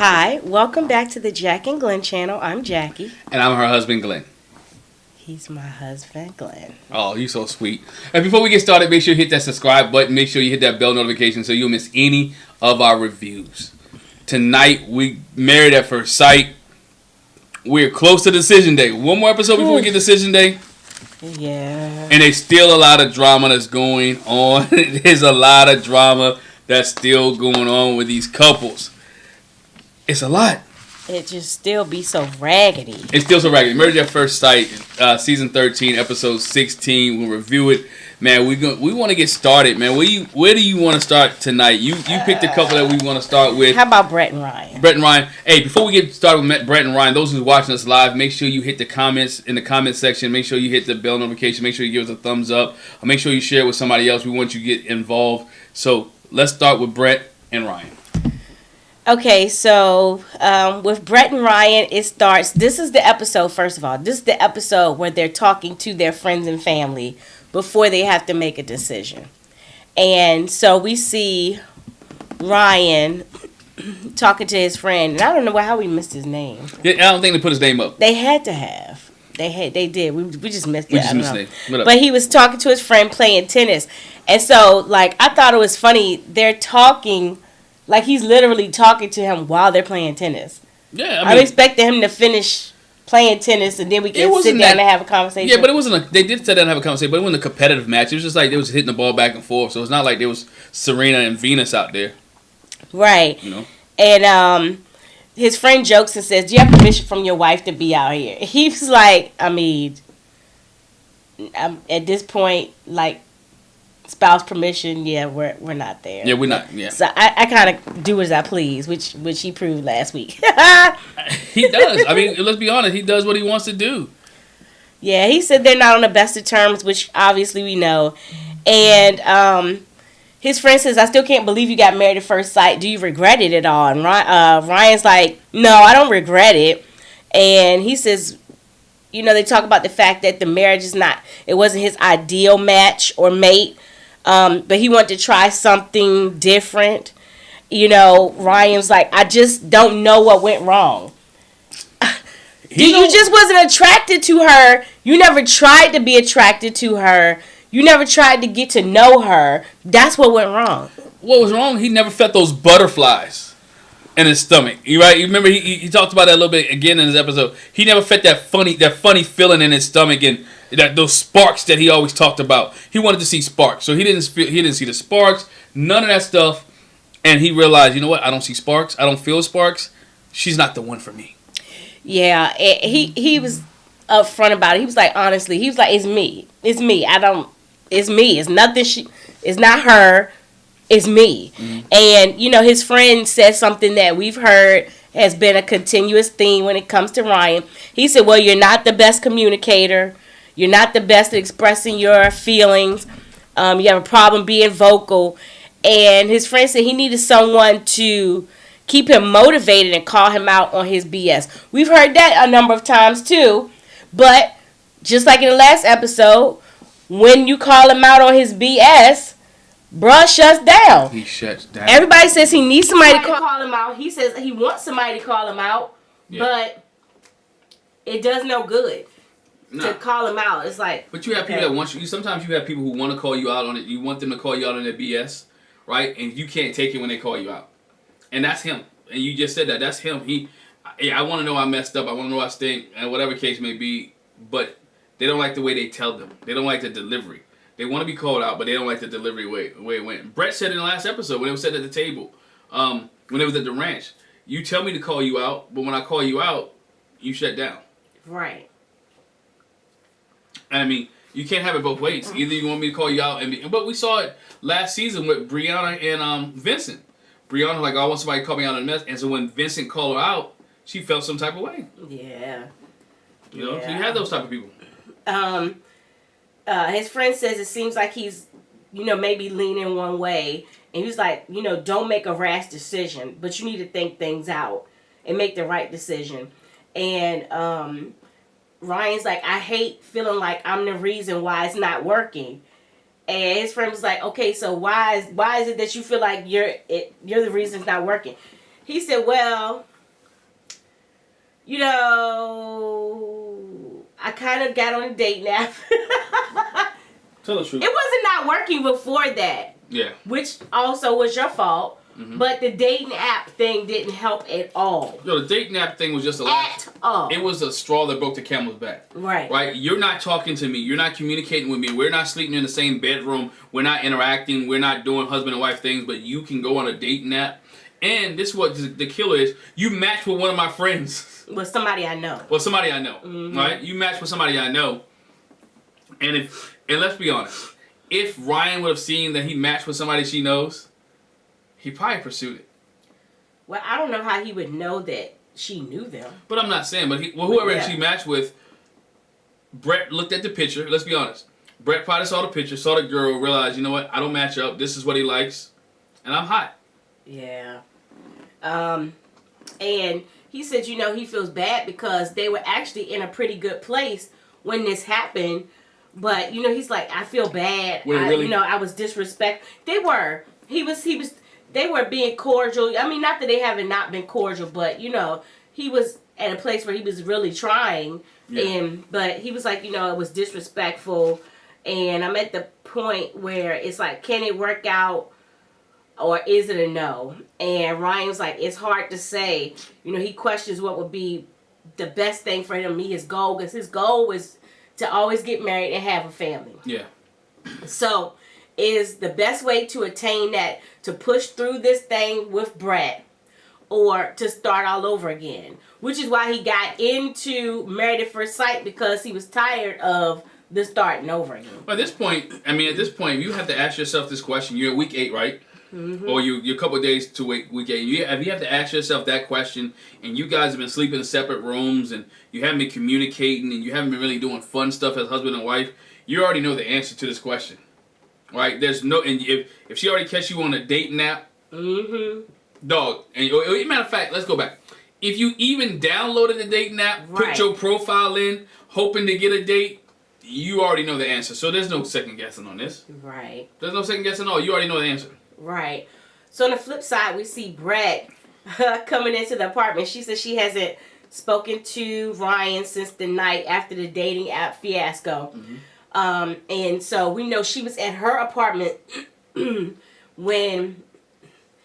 Hi, welcome back to the Jac and Glen channel. I'm Jackie. And I'm her husband, Glenn. He's my husband, Glenn. Oh, you're so sweet. And before we get started, make sure you hit that subscribe button. Make sure you hit that bell notification so you don't miss any of our reviews. Tonight, we married at first sight. We're close to decision day. One more episode before we get decision day. Yeah. And there's still a lot of drama that's going on. There's a lot of drama that's still going on with these couples. It's a lot. It just still be so raggedy. It's still so raggedy. Marriage at First Sight, season 13, episode 16. We'll review it. Man, we want to get started, man. Where do you want to start tonight? You picked a couple that we want to start with. How about Brett and Ryan? Brett and Ryan. Hey, before we get started with Brett and Ryan, those who's watching us live, make sure you hit the comments in the comment section. Make sure you hit the bell notification. Make sure you give us a thumbs up. Make sure you share it with somebody else. We want you to get involved. So let's start with Brett and Ryan. Okay, so with Brett and Ryan, it starts. This is the episode, first of all. This is the episode where they're talking to their friends and family before they have to make a decision. And so we see Ryan talking to his friend. And I don't know how we missed his name. Yeah, I don't think they put his name up. They had to have. They did. We just missed it. We just missed it. But he was talking to his friend playing tennis. And so, like, I thought it was funny. They're talking... Like, he's literally talking to him while they're playing tennis. Yeah, I'm expecting him to finish playing tennis and then we can sit down and have a conversation. Yeah, but it wasn't they did sit down and have a conversation, but it wasn't a competitive match. It was just like they was hitting the ball back and forth. So it's not like there was Serena and Venus out there. Right. You know? And his friend jokes and says, do you have permission from your wife to be out here? He's like, I mean, at this point, like, spouse permission, yeah, we're not there. Yeah, we're not. Yeah. So I kind of do as I please, which he proved last week. He does. I mean, let's be honest. He does what he wants to do. Yeah, he said they're not on the best of terms, which obviously we know. And his friend says, I still can't believe you got married at first sight. Do you regret it at all? And Ryan's like, no, I don't regret it. And he says, you know, they talk about the fact that the marriage it wasn't his ideal match or mate. But he wanted to try something different. You know, Ryan's like, I just don't know what went wrong. You just wasn't attracted to her. You never tried to be attracted to her. You never tried to get to know her. That's what went wrong. What was wrong? He never felt those butterflies in his stomach. You right? You remember he talked about that a little bit again in his episode. He never felt that funny feeling in his stomach and those sparks that he always talked about. He wanted to see sparks. So he didn't see the sparks, none of that stuff. And he realized, you know what? I don't see sparks. I don't feel sparks. She's not the one for me. Yeah, he was upfront about it. He was like, honestly, he was like, it's me. It's me. It's me. It's nothing. It's not her. It's me. Mm-hmm. And, you know, his friend said something that we've heard has been a continuous theme when it comes to Ryan. He said, well, you're not the best communicator. You're not the best at expressing your feelings. You have a problem being vocal. And his friend said he needed someone to keep him motivated and call him out on his BS. We've heard that a number of times too. But just like in the last episode, when you call him out on his BS, bruh shuts down. He shuts down. Everybody says he needs somebody to call him out. He says he wants somebody to call him out. Yeah. But it does no good. No. To call him out, it's like. But you have people that want you. Sometimes you have people who want to call you out on it. You want them to call you out on their BS, right? And you can't take it when they call you out. And that's him. And you just said that. That's him. I want to know I messed up. I want to know I stink, and whatever case may be. But they don't like the way they tell them. They don't like the delivery. They want to be called out, but they don't like the delivery way it went. Brett said in the last episode when it was said at the table, when it was at the ranch, you tell me to call you out, but when I call you out, you shut down. Right. I mean, you can't have it both ways. Either you want me to call you out, but we saw it last season with Brianna and Vincent. Brianna like, I want somebody to call me out on a mess, and so when Vincent called her out, she felt some type of way. Yeah. You know, so you have those type of people. His friend says it seems like he's, you know, maybe leaning one way, and he's like, you know, don't make a rash decision, but you need to think things out and make the right decision. And Ryan's like, I hate feeling like I'm the reason why it's not working. And his friend was like, okay, so why is it that you feel like you're the reason it's not working? He said, well, you know, I kind of got on a date nap. Tell the truth. It wasn't not working before that. Yeah. Which also was your fault. Mm-hmm. But the dating app thing didn't help at all. Yo, the dating app thing was just a at all. It was a straw that broke the camel's back. Right. Right? You're not talking to me. You're not communicating with me. We're not sleeping in the same bedroom. We're not interacting. We're not doing husband and wife things. But you can go on a dating app. And this is what the killer is. You match with one of my friends. With somebody I know. Well, somebody I know. Mm-hmm. Right? You match with somebody I know. And let's be honest. If Ryan would have seen that he matched with somebody she knows, he probably pursued it. Well, I don't know how he would know that she knew them. But I'm not saying, but whoever she matched with, Brett looked at the picture. Let's be honest. Brett probably saw the picture, saw the girl, realized, you know what, I don't match up. This is what he likes. And I'm hot. Yeah. And he said, you know, he feels bad because they were actually in a pretty good place when this happened. But, you know, he's like, I feel bad. Really? You know, I was disrespectful. They were. They were being cordial. I mean, not that they haven't not been cordial, but, you know, he was at a place where he was really trying. Yeah. But he was like, you know, it was disrespectful. And I'm at the point where it's like, can it work out or is it a no? And Ryan was like, it's hard to say. You know, he questions what would be the best thing for him to meet his goal. Because his goal was to always get married and have a family. Yeah. So, is the best way to attain that to push through this thing with Brett or to start all over again? Which is why he got into Married at First Sight, because he was tired of the starting over again. Well, at this point, you have to ask yourself this question. You're at week 8, right? Mm-hmm. Or you're a couple of days to week 8. If you have to ask yourself that question, and you guys have been sleeping in separate rooms, and you haven't been communicating, and you haven't been really doing fun stuff as husband and wife, you already know the answer to this question. Right? There's no, and if she already catch you on a dating app, dog. And matter of fact, let's go back. If you even downloaded the dating app, put your profile in, hoping to get a date, you already know the answer. So there's no second guessing on this. Right. There's no second guessing at all. You already know the answer. Right. So on the flip side, we see Brett coming into the apartment. She says she hasn't spoken to Ryan since the night after the dating app fiasco. Mm-hmm. And so we know she was at her apartment when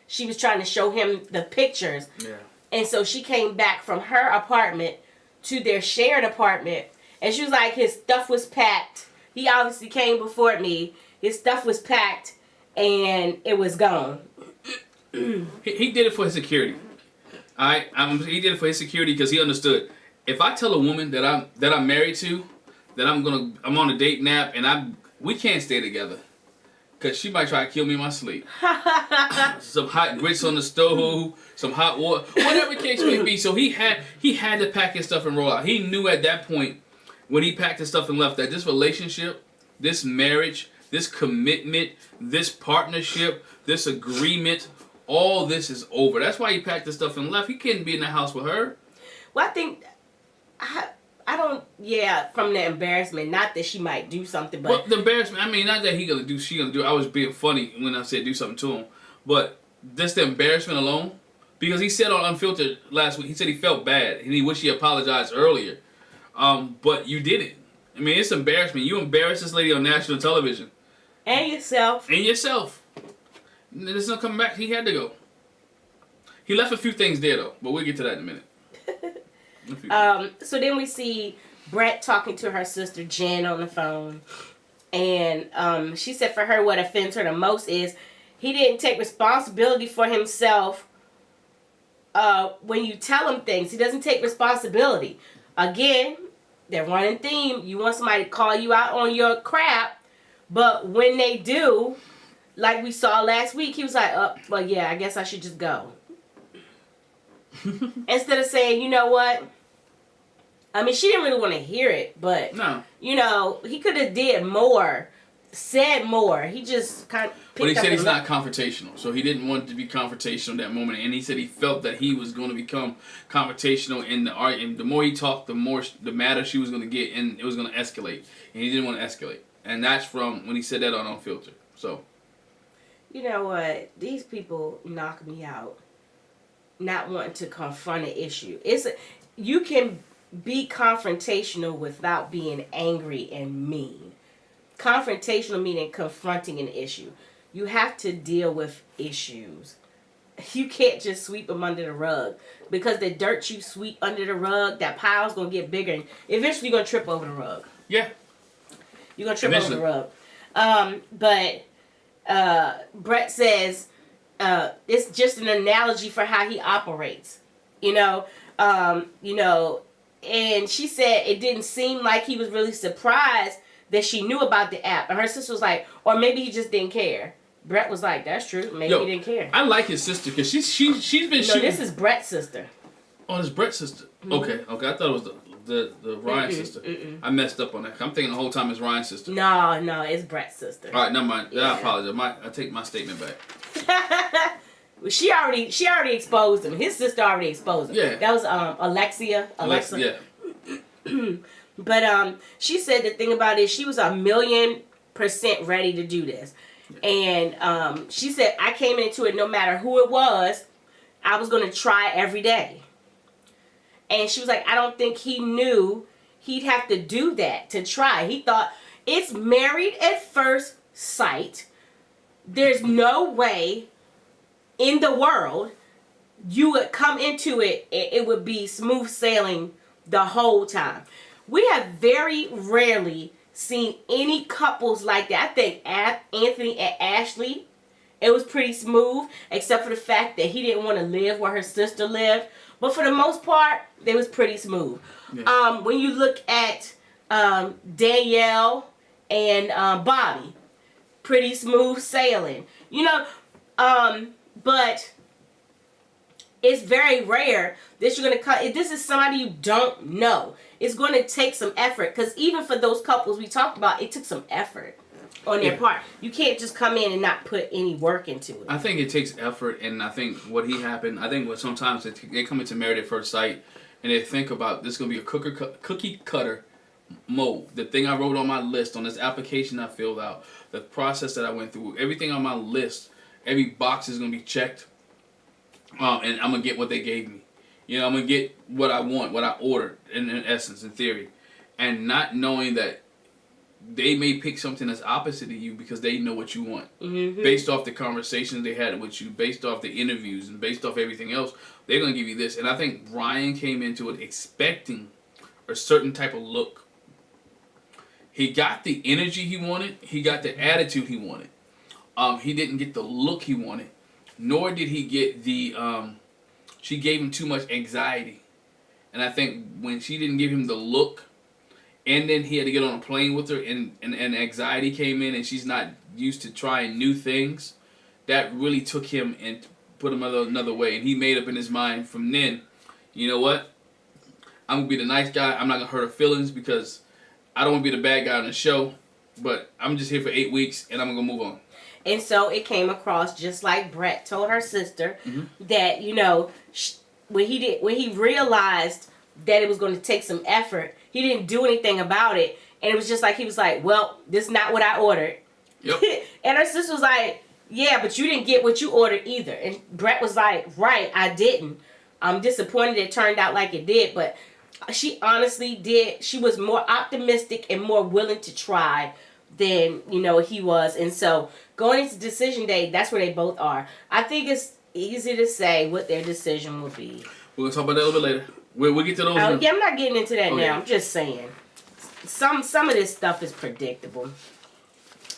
she was trying to show him the pictures. Yeah. And so she came back from her apartment to their shared apartment. And she was like, his stuff was packed. He obviously came before me. His stuff was packed and it was gone. He did it for his security. He did it for his security because he understood. If I tell a woman that I'm married to, that I'm on a date nap and we can't stay together, because she might try to kill me in my sleep. Some hot grits on the stove, some hot water, whatever the case may be. So he had to pack his stuff and roll out. He knew at that point when he packed his stuff and left that this relationship, this marriage, this commitment, this partnership, this agreement, all this is over. That's why he packed his stuff and left. He couldn't be in the house with her. Well, I think from the embarrassment, not that she might do something, but... Well, the embarrassment, not that she gonna do, I was being funny when I said do something to him, but just the embarrassment alone, because he said on Unfiltered last week, he said he felt bad, and he wished he apologized earlier, but you didn't. It's embarrassment. You embarrassed this lady on national television. And yourself. There's no coming back. He had to go. He left a few things there, though, but we'll get to that in a minute. So then we see Brett talking to her sister Jen on the phone, and she said for her what offends her the most is he didn't take responsibility for himself. When you tell him things, he doesn't take responsibility. Again, they're running theme. You want somebody to call you out on your crap, but when they do, like we saw last week, he was like, well, yeah, I guess I should just go. Instead of saying, you know what? She didn't really want to hear it, but, no. He could have did more, said more. He just kind of But he said he's not confrontational, so he didn't want to be confrontational in that moment. And he said he felt that he was going to become confrontational in the argument. The more he talked, the madder she was going to get, and it was going to escalate. And he didn't want to escalate. And that's from when he said that on Unfiltered. So, you know what? These people knock me out. not wanting to confront an issue. You can be confrontational without being angry and mean. Confrontational meaning confronting an issue. You have to deal with issues. You can't just sweep them under the rug, because the dirt you sweep under the rug, that pile's gonna get bigger, and eventually you're gonna trip over the rug. Yeah, you're gonna trip over the rug. But Brett says it's just an analogy for how he operates. And she said it didn't seem like he was really surprised that she knew about the app, and her sister was like, or maybe he just didn't care. Brett was like, that's true. Maybe he didn't care. I like his sister because she's been shooting. No, this is Brett's sister. Oh, it's Brett's sister. Mm-hmm. Okay. I thought it was the Ryan's sister. I messed up on that. I'm thinking the whole time it's Ryan's sister. No, it's Brett's sister. All right, never mind. Yeah. I apologize. I take my statement back. She already exposed him. His sister already exposed him. Yeah. That was Alexa. Yeah. But she said the thing about it, she was 1,000,000% ready to do this. And she said, I came into it no matter who it was, I was going to try every day. And she was like, I don't think he knew he'd have to do that to try. He thought, it's married at first sight. There's no way in the world you would come into it, it would be smooth sailing the whole time. We have very rarely seen any couples like that. I think Anthony and Ashley, it was pretty smooth, except for the fact that he didn't want to live where her sister lived. But for the most part, they was pretty smooth. Yeah. When you look at Danielle and Bobby, pretty smooth sailing. But it's very rare that you're going to cut. If this is somebody you don't know, it's going to take some effort. Because even for those couples we talked about, it took some effort on their part. You can't just come in and not put any work into it. I think it takes effort, and I think what sometimes they come into Married at First Sight, and they think about this is going to be a cookie cutter mold. The thing I wrote on my list, on this application I filled out, the process that I went through, everything on my list, every box is going to be checked, and I'm going to get what they gave me. I'm going to get what I want, what I ordered, in essence, in theory. And not knowing that they may pick something that's opposite of you because they know what you want. Mm-hmm. Based off the conversations they had with you, based off the interviews, and based off everything else, they're going to give you this. And I think Ryan came into it expecting a certain type of look. He got the energy he wanted. He got the attitude he wanted. He didn't get the look he wanted. Nor did he get the... she gave him too much anxiety. And I think when she didn't give him the look, and then he had to get on a plane with her, and anxiety came in, and she's not used to trying new things, that really took him and put him another way. And he made up in his mind from then, you know what? I'm going to be the nice guy. I'm not going to hurt her feelings because I don't want to be the bad guy on the show, but I'm just here for 8 weeks, and I'm going to move on. And so it came across just like Brett told her sister that, when he realized that it was going to take some effort, he didn't do anything about it. And it was just like, he was like, well, this is not what I ordered. Yep. And her sister was like, yeah, but you didn't get what you ordered either. And Brett was like, right, I didn't. I'm disappointed it turned out like it did. But she honestly did. She was more optimistic and more willing to try than, he was. And so going into decision day, that's where they both are. I think it's easy to say what their decision will be. We're going to talk about that a little bit later. We'll get to those. I'm not getting into that now. I'm just saying. Some of this stuff is predictable.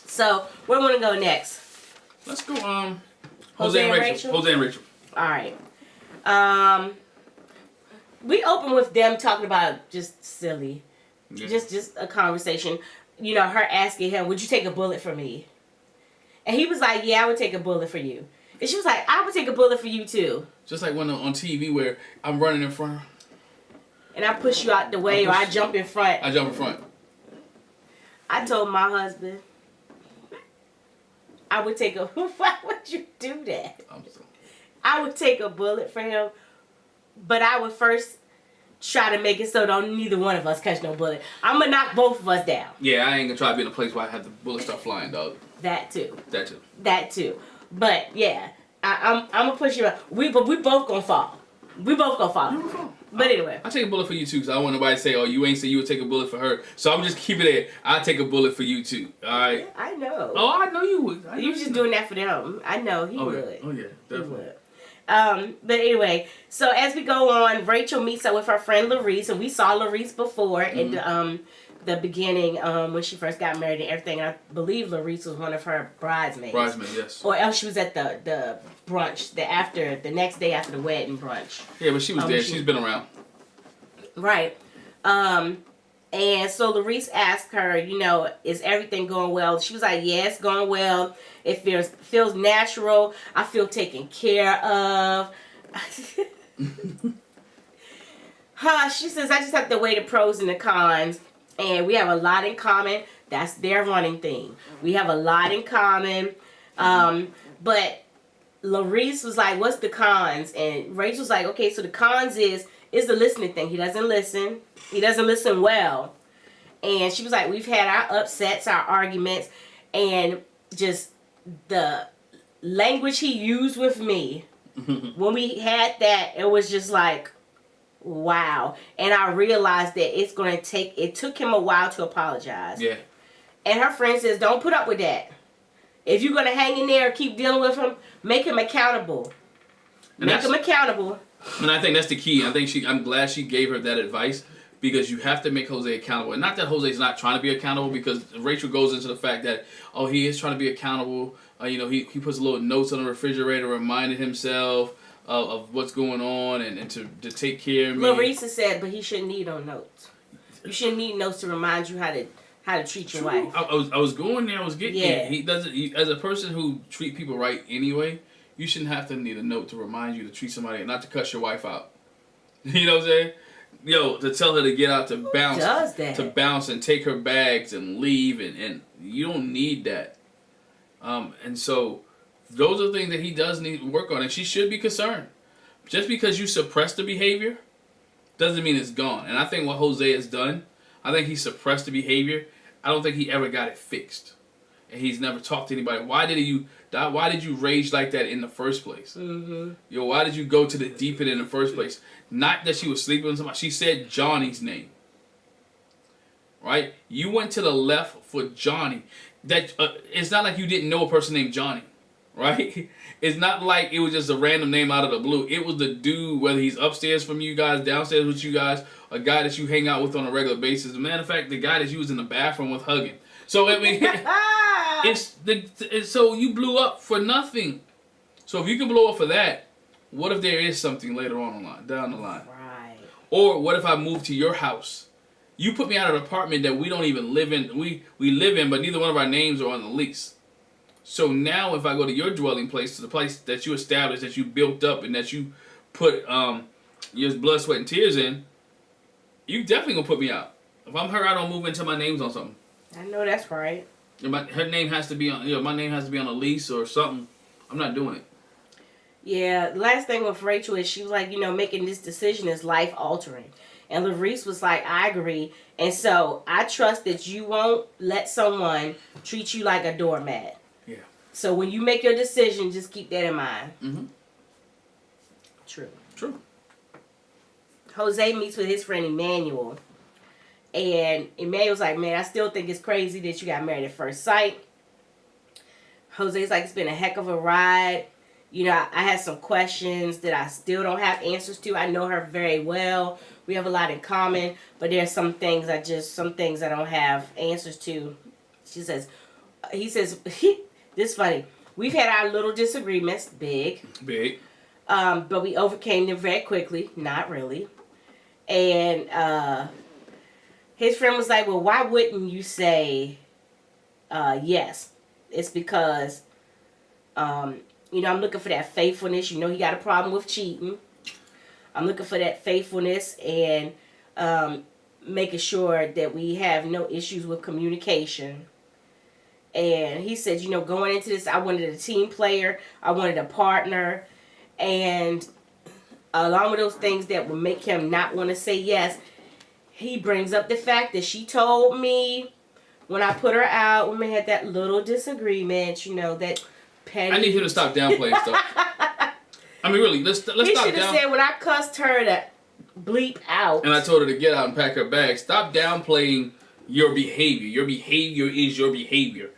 So, where we want to go next? Let's go, Jose and Rachel. Jose and Rachel. All right. We open with them talking about just silly. Yeah. Just a conversation. Her asking him, would you take a bullet for me? And he was like, yeah, I would take a bullet for you. And she was like, I would take a bullet for you too. Just like when on TV where I'm running in front. And I push you out the way, or I jump in front. I jump in front. I told my husband, I would take a... Why would you do that? I would take a bullet for him, but I would first try to make it so neither one of us catch no bullet. I'm going to knock both of us down. Yeah, I ain't going to try to be in a place where I have the bullet start flying, dog. That too. That too. But, yeah. I'm gonna push you out. We both gonna fall. We both gonna fall. But anyway, I take a bullet for you too, because I don't want nobody to say, "Oh, you ain't say you would take a bullet for her." So I'm just keeping it. I take a bullet for you too. All right. Yeah, I know. Oh, I know you would. You just doing that for them. I know he would. Yeah. Oh yeah, definitely. He would. But anyway, so as we go on, Rachel meets up with her friend Larice, and we saw Larice before in the beginning when she first got married and everything. I believe Larice was one of her bridesmaids. Bridesmaid, yes. Or else she was at the brunch, the next day after the wedding brunch. Yeah, but she was there. She's been around. Right. And so Larice asked her, is everything going well? She was like, yeah, it's going well. It feels natural. I feel taken care of. She says, I just have to weigh the pros and the cons. And we have a lot in common. That's their running thing. We have a lot in common. But Larice was like, what's the cons? And Rachel's like, okay, so the cons is the listening thing. He doesn't listen. He doesn't listen well. And she was like, we've had our upsets, our arguments, and just the language he used with me. When we had that, it was just like, wow. And I realized that it took him a while to apologize. Yeah. And her friend says, don't put up with that. If you're going to hang in there and keep dealing with him, make him accountable. Make him accountable. And I think that's the key. I'm glad she gave her that advice, because you have to make Jose accountable. And not that Jose's not trying to be accountable, because Rachel goes into the fact that, he is trying to be accountable. He puts little notes on the refrigerator reminding himself of what's going on and to take care of me. Larissa said, but he shouldn't need no notes. You shouldn't need notes to remind you how to treat your wife. I was going there. I was getting there. He doesn't. As a person who treat people right anyway, you shouldn't have to need a note to remind you to treat somebody and not to cuss your wife out. You know what I'm saying? To tell her to get out to bounce and take her bags and leave, and you don't need that. And so those are things that he does need to work on, and she should be concerned. Just because you suppress the behavior doesn't mean it's gone. And I think what Jose has done, I think he suppressed the behavior. I don't think he ever got it fixed, and he's never talked to anybody. Why did you rage like that in the first place? Mm-hmm. Why did you go to the deep end in the first place? Not that she was sleeping with somebody. She said Johnny's name. Right? You went to the left for Johnny. That it's not like you didn't know a person named Johnny. Right? It's not like it was just a random name out of the blue. It was the dude, whether he's upstairs from you guys, downstairs with you guys, a guy that you hang out with on a regular basis. As a matter of fact, the guy that you was in the bathroom with hugging. So I mean, so you blew up for nothing. So if you can blow up for that, what if there is something later on down the line? Right. Or what if I move to your house? You put me out of an apartment that we don't even live in. We live in, but neither one of our names are on the lease. So now if I go to your dwelling place, to the place that you established, that you built up, and that you put your blood, sweat, and tears in, you definitely gonna put me out. If I'm her, I don't move until my name's on something. I know that's right. Her name has to be on. My name has to be on a lease or something. I'm not doing it. Yeah. The last thing with Rachel is she was like, making this decision is life altering. And Larice was like, I agree. And so I trust that you won't let someone treat you like a doormat. Yeah. So when you make your decision, just keep that in mind. Mm-hmm. True. Jose meets with his friend Emmanuel. And Emmanuel's like, man, I still think it's crazy that you got married at first sight. Jose's like, it's been a heck of a ride. I had some questions that I still don't have answers to. I know her very well. We have a lot in common, but there's some things I don't have answers to. He says, this is funny. We've had our little disagreements, big. But we overcame them very quickly. Not really. And his friend was like, well, why wouldn't you say yes? It's because, I'm looking for that faithfulness. He got a problem with cheating. I'm looking for that faithfulness and making sure that we have no issues with communication. And he said, going into this, I wanted a team player. I wanted a partner. And along with those things that would make him not want to say yes, he brings up the fact that she told me when I put her out, when we had that little disagreement, that petty. I need him to stop downplaying stuff. I mean, really, let's He stop should have down. said when I cussed her to bleep out. And I told her to get out and pack her bag. Stop downplaying your behavior. Your behavior is your behavior.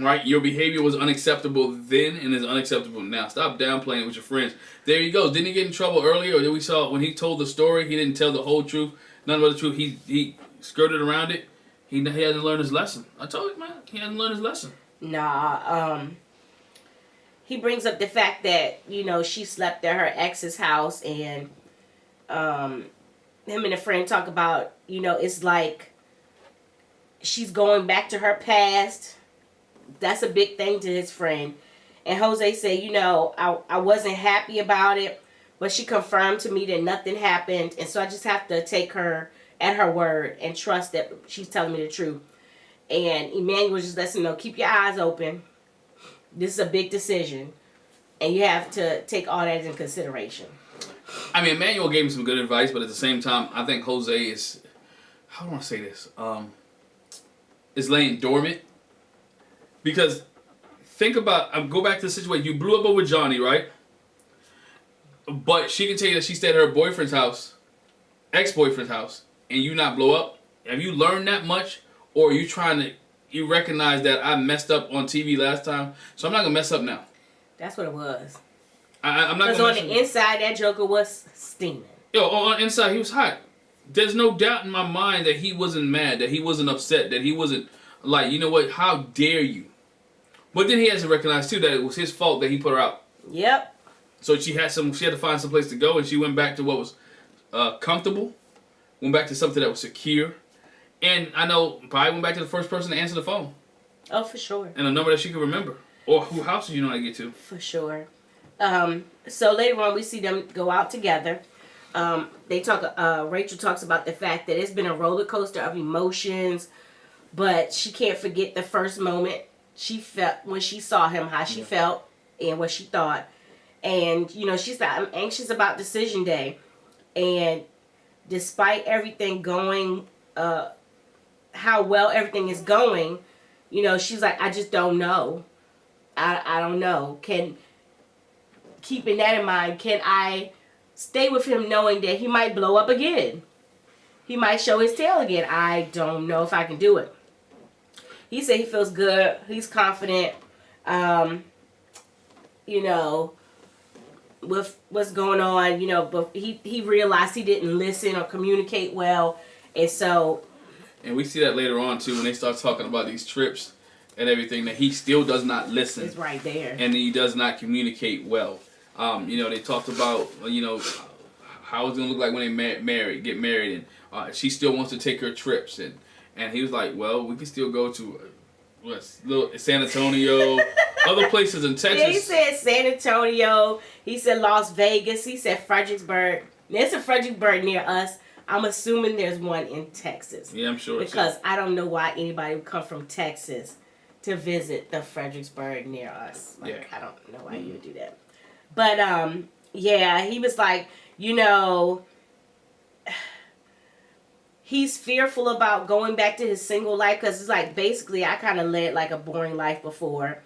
Right? Your behavior was unacceptable then and is unacceptable now. Stop downplaying with your friends. There he goes. Didn't he get in trouble earlier? Or did we saw when he told the story, he didn't tell the whole truth, none but the truth. He skirted around it. He hasn't learned his lesson. I told you, man. He hasn't learned his lesson. Nah, he brings up the fact that, you know, she slept at her ex's house, and him and a friend talk about, you know, it's like she's going back to her past. That's a big thing to his friend. And Jose said, you know, I wasn't happy about it, but she confirmed to me that nothing happened, and so I just have to take her at her word and trust that she's telling me the truth. And Emmanuel just lets him know, keep your eyes open. This is a big decision, and you have to take all that into consideration. I mean, Emmanuel gave him some good advice, but at the same time, I think Jose is, how do I want to say this? Is laying dormant. Because think about, go back to the situation. You blew up over Johnny, right? But she can tell you that she stayed at her boyfriend's house, ex-boyfriend's house, and you not blow up. Have you learned that much? Or are you trying to, you recognize that I messed up on TV last time, so I'm not going to mess up now. That's what it was. I'm not. Because on the inside, that Joker was steaming. Yo, on the inside, he was hot. There's no doubt in my mind that he wasn't mad, that he wasn't upset, that he wasn't like, you know what, how dare you? But then he has to recognize too that it was his fault that he put her out. Yep. So she had to find some place to go, and she went back to what was comfortable, went back to something that was secure, and I know probably went back to the first person to answer the phone. Oh, for sure. And a number that she could remember, or who house you know how to get to. For sure. So later on, we see them go out together. They talk. Rachel talks about the fact that it's been a roller coaster of emotions, but she can't forget the first moment she felt when she saw him, how she felt and what she thought. And you know, she's like, I'm anxious about decision day, and despite everything going, how well everything is going, you know, she's like, I just don't know. I don't know. Keeping that in mind, can I stay with him knowing that he might blow up again? He might show his tail again. I don't know if I can do it. He said he feels good. He's confident. You know, with what's going on, you know, but he realized he didn't listen or communicate well. And so... And we see that later on, too, when they start talking about these trips and everything, that he still does not listen. It's right there. And he does not communicate well. You know, they talked about, you know, how it's going to look like when they get married. And she still wants to take her trips. And he was like, well, we can still go to San Antonio, other places in Texas. Yeah, he said San Antonio. He said Las Vegas. He said Fredericksburg. There's a Fredericksburg near us. I'm assuming there's one in Texas. Yeah, I'm sure. Because I don't know why anybody would come from Texas to visit the Fredericksburg near us. Like, yeah. I don't know why you would do that. But, yeah, he was like, you know, he's fearful about going back to his single life because it's like, basically, I kind of led like a boring life before,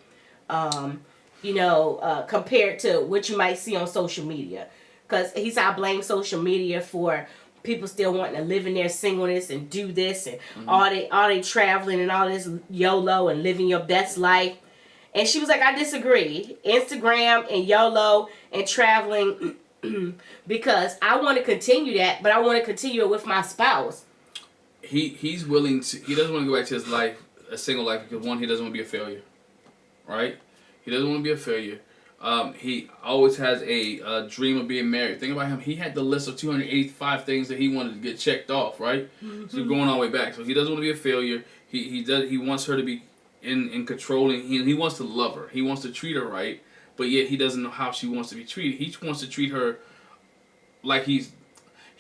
you know, compared to what you might see on social media. Because he said, I blame social media for people still wanting to live in their singleness and do this and all they traveling and all this YOLO and living your best life. And she was like, I disagree. Instagram and YOLO and traveling because I want to continue that, but I want to continue it with my spouse. He's willing to. He doesn't want to go back to his life, a single life, because one, he doesn't want to be a failure, right? He doesn't want to be a failure. He always has a dream of being married. Think about him. He had the list of 285 things that he wanted to get checked off, right? Mm-hmm. So going all the way back. So he doesn't want to be a failure. He wants her to be in control, and he wants to love her. He wants to treat her right, but yet he doesn't know how she wants to be treated. He wants to treat her like he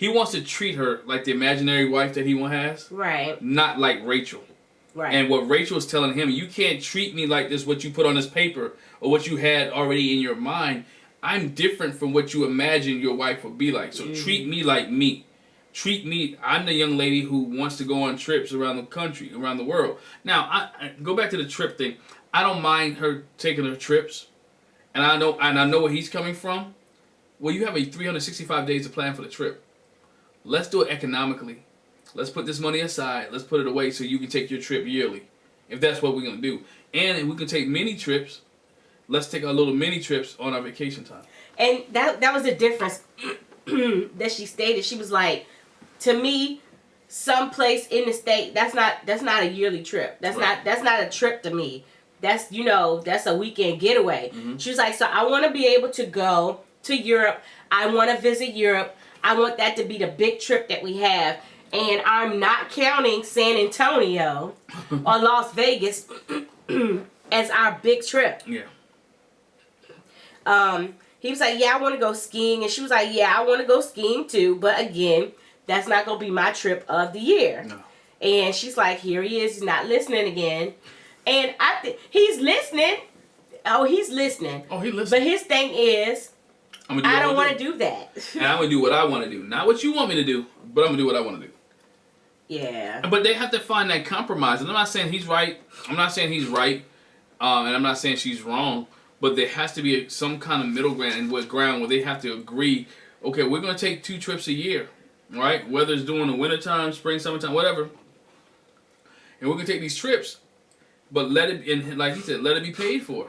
wants to treat her like the imaginary wife that he has, right? Not like Rachel. Right. And what Rachel is telling him, you can't treat me like this, what you put on this paper or what you had already in your mind. I'm different from what you imagine your wife would be like. So treat me like me. Treat me. I'm the young lady who wants to go on trips around the country, around the world. Now, I go back to the trip thing. I don't mind her taking her trips. and I know where he's coming from. Well, you have a 365 days to plan for the trip. Let's do it economically. Let's put this money aside. Let's put it away so you can take your trip yearly, if that's what we're gonna do. And if we can take mini trips, let's take our little mini trips on our vacation time. And that was the difference that she stated. She was like, to me, someplace in the state, that's not a yearly trip. That's not a trip to me. That's that's a weekend getaway. Mm-hmm. She was like, so I want to be able to go to Europe. I want to visit Europe. I want that to be the big trip that we have. And I'm not counting San Antonio or Las Vegas as our big trip. Yeah. He was like, yeah, I want to go skiing. And she was like, yeah, I want to go skiing too. But again, that's not going to be my trip of the year. No. And she's like, here he is. He's not listening again. And I think he's listening. Oh, he's listening. Oh, he listening. But his thing is, I don't want to do that. And I'm going to do what I want to do. Not what you want me to do, but I'm going to do what I want to do. Yeah. But they have to find that compromise. And I'm not saying he's right. I'm not saying he's right. And I'm not saying she's wrong. But there has to be some kind of middle ground where they have to agree, okay, we're going to take 2 trips a year, right? Whether it's during the wintertime, spring, summertime, whatever. And we're going to take these trips, but let it, and like he said, let it be paid for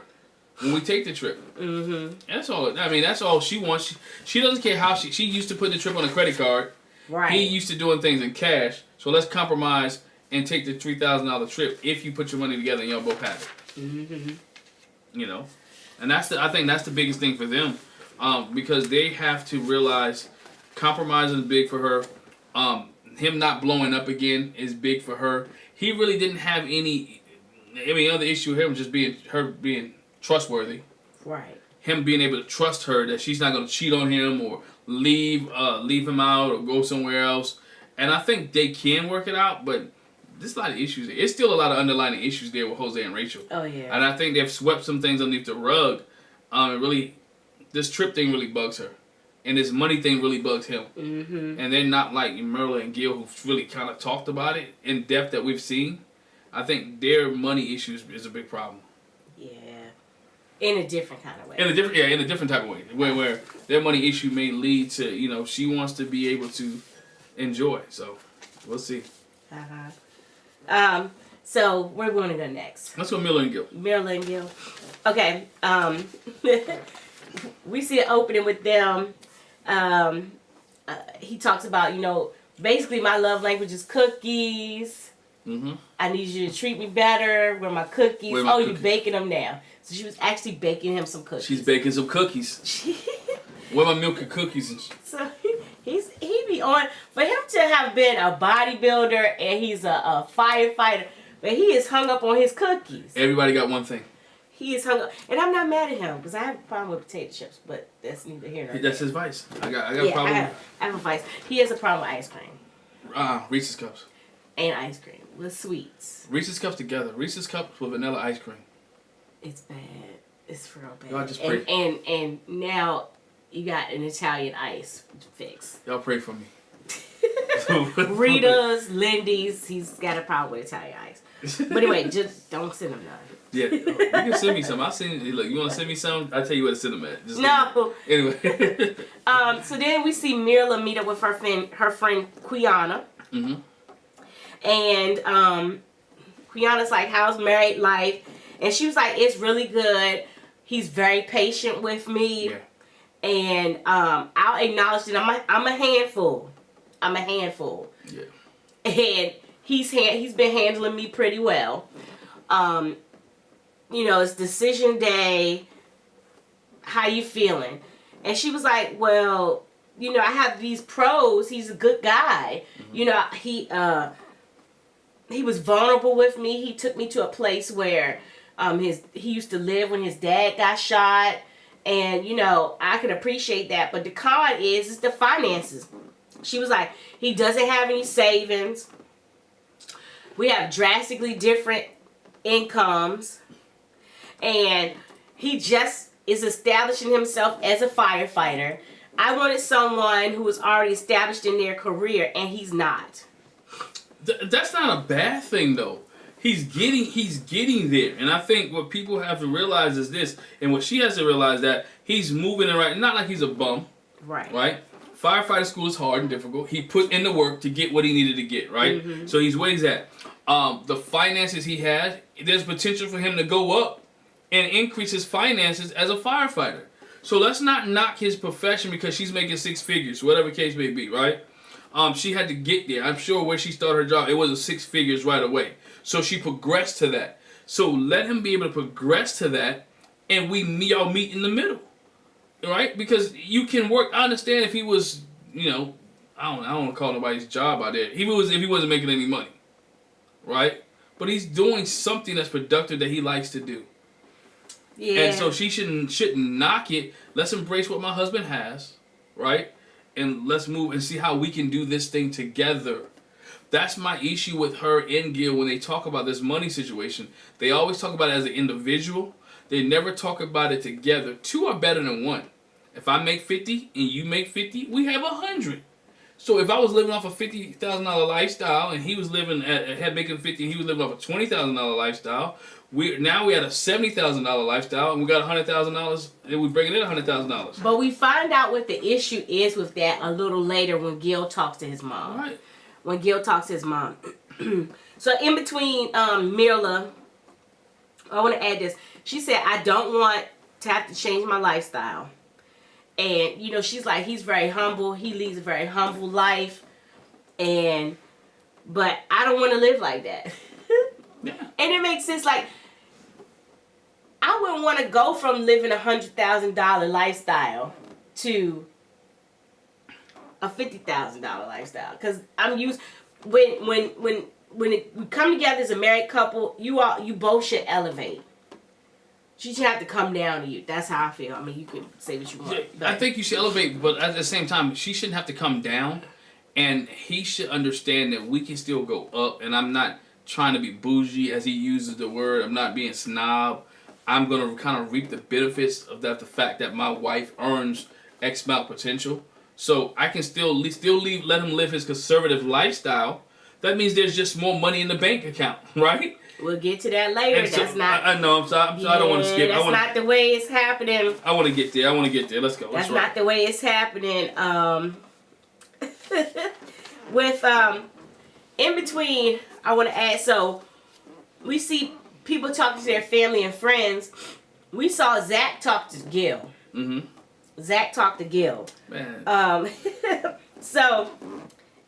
when we take the trip. Mm-hmm. That's all. I mean, that's all she wants. She doesn't care how she used to put the trip on a credit card. Right. He used to doing things in cash. So let's compromise and take the $3,000 trip if you put your money together and y'all both have it. Mm-hmm. You know? And I think that's the biggest thing for them, because they have to realize compromising is big for her. Him not blowing up again is big for her. He really didn't have any other issue with him, just being trustworthy. Right. Him being able to trust her that she's not going to cheat on him or leave him out or go somewhere else. And I think they can work it out, but there's a lot of issues. It's still a lot of underlying issues there with Jose and Rachel. Oh, yeah. And I think they've swept some things underneath the rug. This trip thing really bugs her. And this money thing really bugs him. Mm-hmm. And they're not like Mirla and Gil, who've really kind of talked about it in depth that we've seen. I think their money issues is a big problem. Yeah. In a different kind of way. In a different type of way. Where their money issue may lead to, she wants to be able to enjoy. So, we'll see. Uh-huh. So where we want to go next? Let's go Mirla and Gil. Mirla and Gil. Okay. We see an opening with them. He talks about, basically my love language is cookies. Mm-hmm. I need you to treat me better. Where my cookies? You're baking them now. So she was actually baking him some cookies. She's baking some cookies. Where my milk and cookies and so he be on, for him to have been a bodybuilder and he's a firefighter, but he is hung up on his cookies. Everybody got one thing. He is hung up, and I'm not mad at him because I have a problem with potato chips, but that's neither here nor there. That's his vice. I got a problem. I have a vice. He has a problem with ice cream. Reese's Cups. And ice cream with sweets. Reese's Cups together. Reese's Cups with vanilla ice cream. It's bad. It's real bad. Y'all just pray. And now you got an Italian ice fix. Y'all pray for me. Rita's, Lindy's, he's got a problem with Italian ice. But anyway, just don't send him none. Yeah, you can send me some. I'll send you. Look, you want to send me some? I'll tell you where to send them at. Just no. Anyway. So then we see Mirla meet up with her friend Quiana. Mm-hmm. And Quiana's like, how's married life? And she was like, it's really good. He's very patient with me. Yeah. And I'll acknowledge that I'm a handful. I'm a handful. Yeah. And he's been handling me pretty well. It's decision day. How you feeling? And she was like, well, I have these pros. He's a good guy. Mm-hmm. He was vulnerable with me. He took me to a place where he used to live when his dad got shot. And, I can appreciate that. But the con is the finances. She was like, he doesn't have any savings. We have drastically different incomes. And he just is establishing himself as a firefighter. I wanted someone who was already established in their career, and he's not. That's not a bad thing, though. he's getting there. And I think what people have to realize is this, and what she has to realize that he's moving in right, not like he's a bum. Right. Right? Firefighter school is hard and difficult. He put in the work to get what he needed to get, right? Mm-hmm. So he's where he's at. The finances he has, there's potential for him to go up and increase his finances as a firefighter. So let's not knock his profession because she's making 6 figures, whatever case may be, right? She had to get there. I'm sure where she started her job, it wasn't 6 figures right away. So she progressed to that. So let him be able to progress to that, and y'all meet in the middle, right? Because you can work. I understand if he was, I don't want to call nobody's job out there. If he wasn't making any money, right? But he's doing something that's productive that he likes to do. Yeah. And so she shouldn't knock it. Let's embrace what my husband has, right? And let's move and see how we can do this thing together. That's my issue with her and Gil when they talk about this money situation. They always talk about it as an individual. They never talk about it together. 2 are better than 1. If I make 50 and you make 50, we have 100. So if I was living off a $50,000 lifestyle and he was living making 50 and he was living off a $20,000 lifestyle, we had a $70,000 lifestyle and we got $100,000 and we're bringing in $100,000. But we find out what the issue is with that a little later when Gil talks to his mom. Right. When Gil talks to his mom. So in between Mirla, I want to add this. She said, I don't want to have to change my lifestyle. And, she's like, he's very humble. He leads a very humble life. But I don't want to live like that. Yeah. And it makes sense. Like, I wouldn't want to go from living $100,000 lifestyle to a $50,000 lifestyle. Because I'm used, when we come together as a married couple, you both should elevate. She should have to come down to you. That's how I feel. I mean, you can say what you want. Yeah, I think you should elevate, but at the same time, she shouldn't have to come down. And he should understand that we can still go up. And I'm not trying to be bougie, as he uses the word. I'm not being snob. I'm going to kind of reap the benefits of that, the fact that my wife earns X amount potential. So I can let him live his conservative lifestyle. That means there's just more money in the bank account, right? We'll get to that later. And so, that's not. I know. I'm sorry. I don't want to skip. That's not the way it's happening. I want to get there. Let's go. That's not the way it's happening. With in between, I want to add. So we see people talking to their family and friends. We saw Zach talk to Gil. Mm-hmm. Zach talked to Gil. Man. So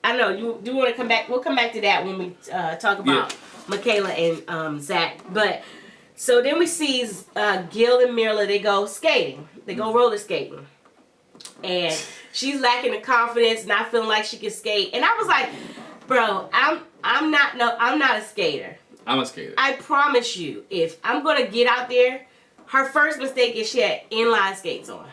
I don't know. You do want to come back? We'll come back to that when we talk about Michaela and Zach. But so then we see Gil and Mirla. They go skating. They go roller skating, and she's lacking the confidence, not feeling like she can skate. And I was like, bro, I'm not a skater. I'm a skater. I promise you, if I'm gonna get out there, her first mistake is she had inline skates on.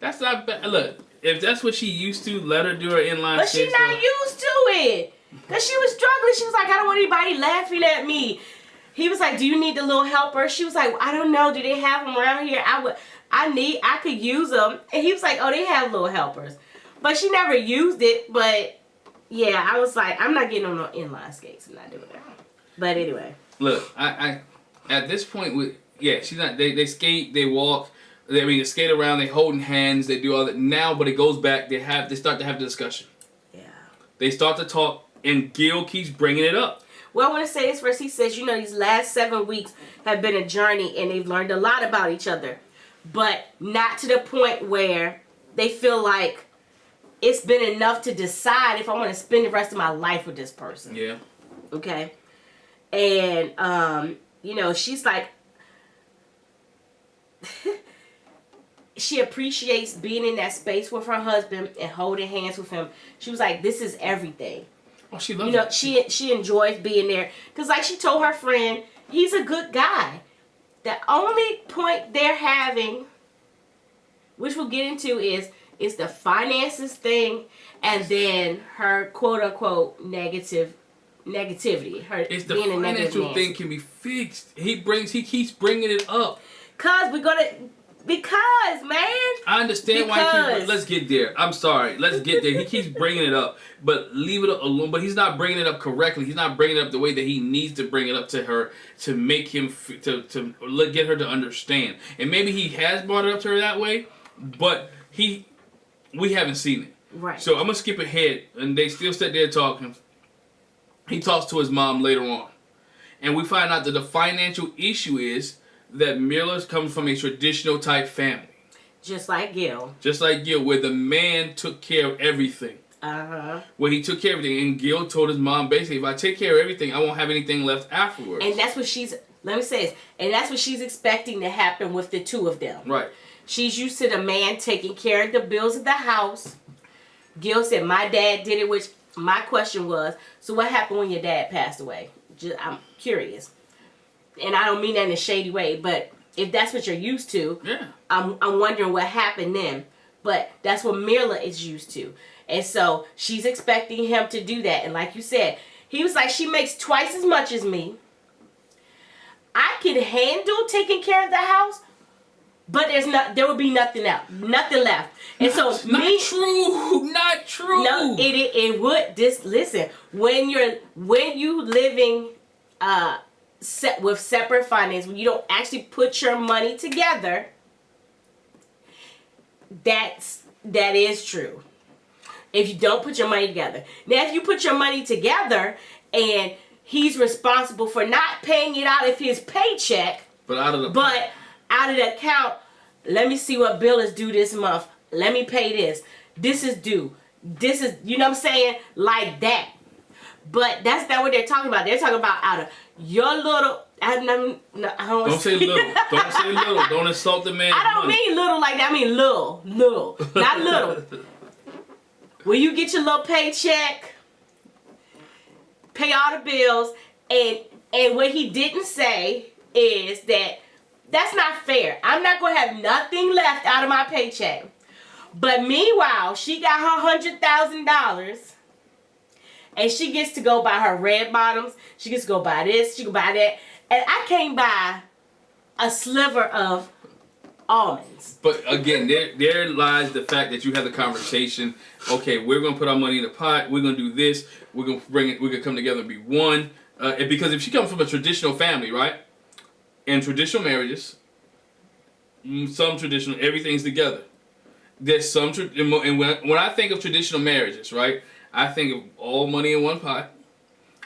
That's not bad. Look, if that's what she used to, let her do her inline But skates. But she's not used to it. Because she was struggling. She was like, I don't want anybody laughing at me. He was like, do you need the little helper? She was like, I don't know. Do they have them around here? I could use them. And he was like, oh, they have little helpers. But she never used it. But yeah, I was like, I'm not getting on no inline skates. I'm not doing that. But anyway. Look, I at this point, she's not. They skate, they walk. They skate around. They holding hands. They do all that now. But it goes back. They start to have the discussion. Yeah. They start to talk, and Gil keeps bringing it up. Well, I want to say this first. He says, these last 7 weeks have been a journey, and they've learned a lot about each other, but not to the point where they feel like it's been enough to decide if I want to spend the rest of my life with this person. Yeah. Okay. And she's like. She appreciates being in that space with her husband and holding hands with him. She was like, this is everything. Oh, she loves it. She enjoys being there. Because like she told her friend, he's a good guy. The only point they're having, which we'll get into, is the finances thing and then her quote-unquote negativity. It's the financial thing can be fixed. He keeps bringing it up. Because we're going to... Because, man. I understand why he keeps... Let's get there. I'm sorry. Let's get there. He keeps bringing it up. But leave it alone. But he's not bringing it up correctly. He's not bringing it up the way that he needs to bring it up to her to make him... to get her to understand. And maybe he has brought it up to her that way. But we haven't seen it. Right. So I'm going to skip ahead. And they still sit there talking. He talks to his mom later on. And we find out that the financial issue is that Mirla's comes from a traditional type family. Just like Gil. Where the man took care of everything. Uh-huh. Where he took care of everything. And Gil told his mom, basically, if I take care of everything, I won't have anything left afterwards. And that's what let me say this. And that's what she's expecting to happen with the two of them. Right. She's used to the man taking care of the bills of the house. Gil said, my dad did it, which my question was, so what happened when your dad passed away? I'm curious. And I don't mean that in a shady way, but if that's what you're used to, yeah. I'm wondering what happened then. But that's what Mirla is used to. And so she's expecting him to do that. And like you said, he was like, she makes twice as much as me. I can handle taking care of the house, but there will be nothing left. And not true. No, it would. Listen, when you living with separate finance, when you don't actually put your money together, that is true. If you don't put your money together. Now, if you put your money together and he's responsible for not paying it out of his paycheck, but out of the account, let me see what bill is due this month. Let me pay this. This is due. This is, you know what I'm saying? Like that. But that's not what they're talking about. They're talking about out of your little... Don't say little. Don't say little. Don't insult the man. I don't mean little like that. I mean little. Not little. When you get your little paycheck, pay all the bills, and what he didn't say is that that's not fair. I'm not going to have nothing left out of my paycheck. But meanwhile, she got her $100,000 and she gets to go buy her red bottoms. She gets to go buy this. She can buy that. And I can't buy a sliver of almonds. But again, there lies the fact that you have the conversation. Okay, we're going to put our money in the pot. We're going to do this. We're going to bring it. We're going to come together and be one. Because if she comes from a traditional family, right? And traditional marriages, some traditional, everything's together. There's some, and when I think of traditional marriages, right? I think of all money in one pot.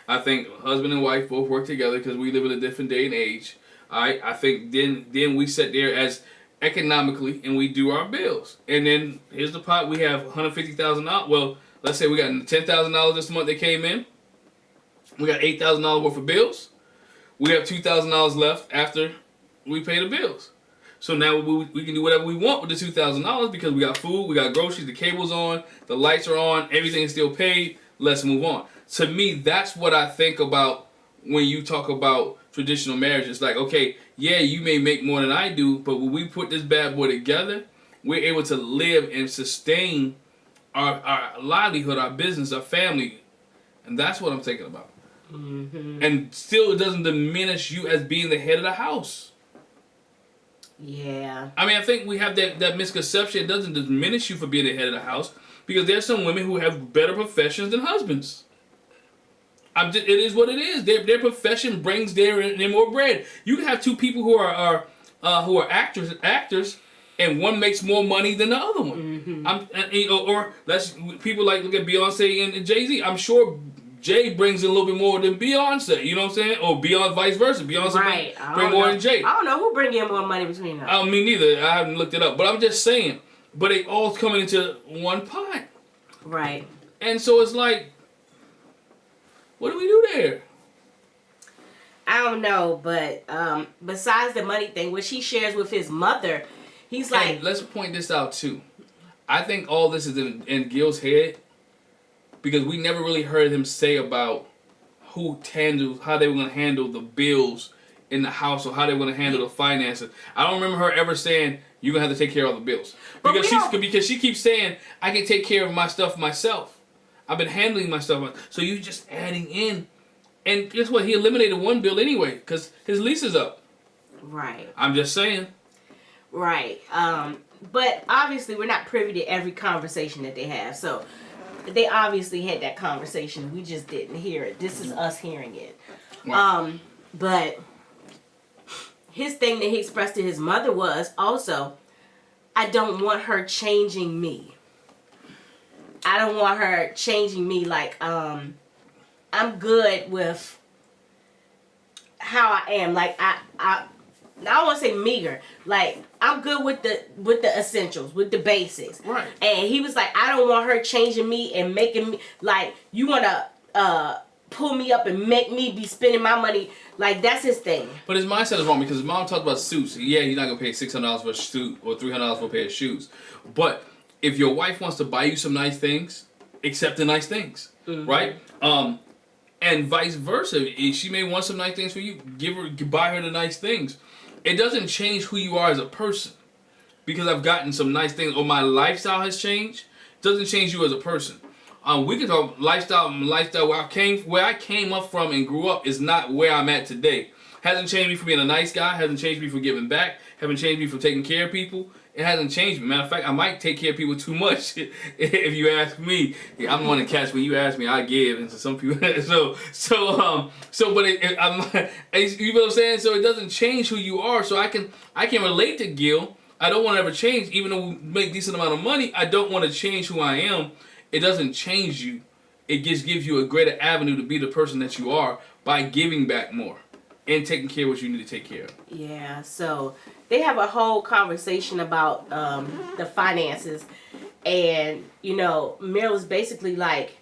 I think husband and wife both work together because we live in a different day and age. All right? I think then we sit there as economically and we do our bills. And then here's the pot. We have $150,000. Well, let's say we got $10,000 this month that came in. We got $8,000 worth of bills. We have $2,000 left after we pay the bills. So now we can do whatever we want with the $2,000 because we got food, we got groceries, the cable's on, the lights are on, everything's still paid. Let's move on. To me, that's what I think about when you talk about traditional marriage. It's like, okay, yeah, you may make more than I do, but when we put this bad boy together, we're able to live and sustain our livelihood, our business, our family. And that's what I'm thinking about. Mm-hmm. And still, it doesn't diminish you as being the head of the house. Yeah. I mean, I think we have that misconception. It doesn't diminish you for being the head of the house because there's some women who have better professions than husbands. It is what it is. Their profession brings their more bread. You can have two people who are actors, and one makes more money than the other one. Mm-hmm. Or let's people like look at Beyonce and Jay-Z. I'm sure Jay brings in a little bit more than Beyonce, you know what I'm saying? Or Beyonce, vice versa. Beyonce bring more than Jay. I don't know who bring in more money between them. Me neither. I haven't looked it up. But I'm just saying. But they all coming into one pot. Right. And so it's like, what do we do there? I don't know. But besides the money thing, which he shares with his mother, he's like... And let's point this out too. I think all this is in Gil's head. Because we never really heard him say about how they were going to handle the bills in the house or how they were going to handle the finances. I don't remember her ever saying, you're going to have to take care of all the bills. Because she keeps saying, I can take care of my stuff myself. I've been handling my stuff. So you're just adding in. And guess what? He eliminated one bill anyway because his lease is up. Right. I'm just saying. Right. But obviously we're not privy to every conversation that they have. So they obviously had that conversation. We just didn't hear it. This is us hearing it. Right. But his thing that he expressed to his mother was also, I don't want her changing me. I don't want her changing me. Like, I'm good with how I am. Like, I don't want to say meager. Like, I'm good with the essentials, with the basics. Right. And he was like, I don't want her changing me and making me, like, you want to pull me up and make me be spending my money. Like, that's his thing. But his mindset is wrong because his mom talked about suits. Yeah, you're not going to pay $600 for a suit or $300 for a pair of shoes. But if your wife wants to buy you some nice things, accept the nice things. Mm-hmm. Right? And vice versa. If she may want some nice things for you, buy her the nice things. It doesn't change who you are as a person. Because I've gotten some nice things or my lifestyle has changed, it doesn't change you as a person. We can talk lifestyle where I came up from and grew up is not where I'm at today. Hasn't changed me from being a nice guy, hasn't changed me from giving back, haven't changed me from taking care of people. It hasn't changed me. Matter of fact, I might take care of people too much if you ask me. Yeah, I'm the one to catch when you ask me, I give, and to some people. But you know what I'm saying? So it doesn't change who you are. So I can relate to Gil. I don't want to ever change, even though we make a decent amount of money. I don't want to change who I am. It doesn't change you. It just gives you a greater avenue to be the person that you are by giving back more and taking care of what you need to take care of. Yeah, so they have a whole conversation about the finances. And, Mirla was basically like,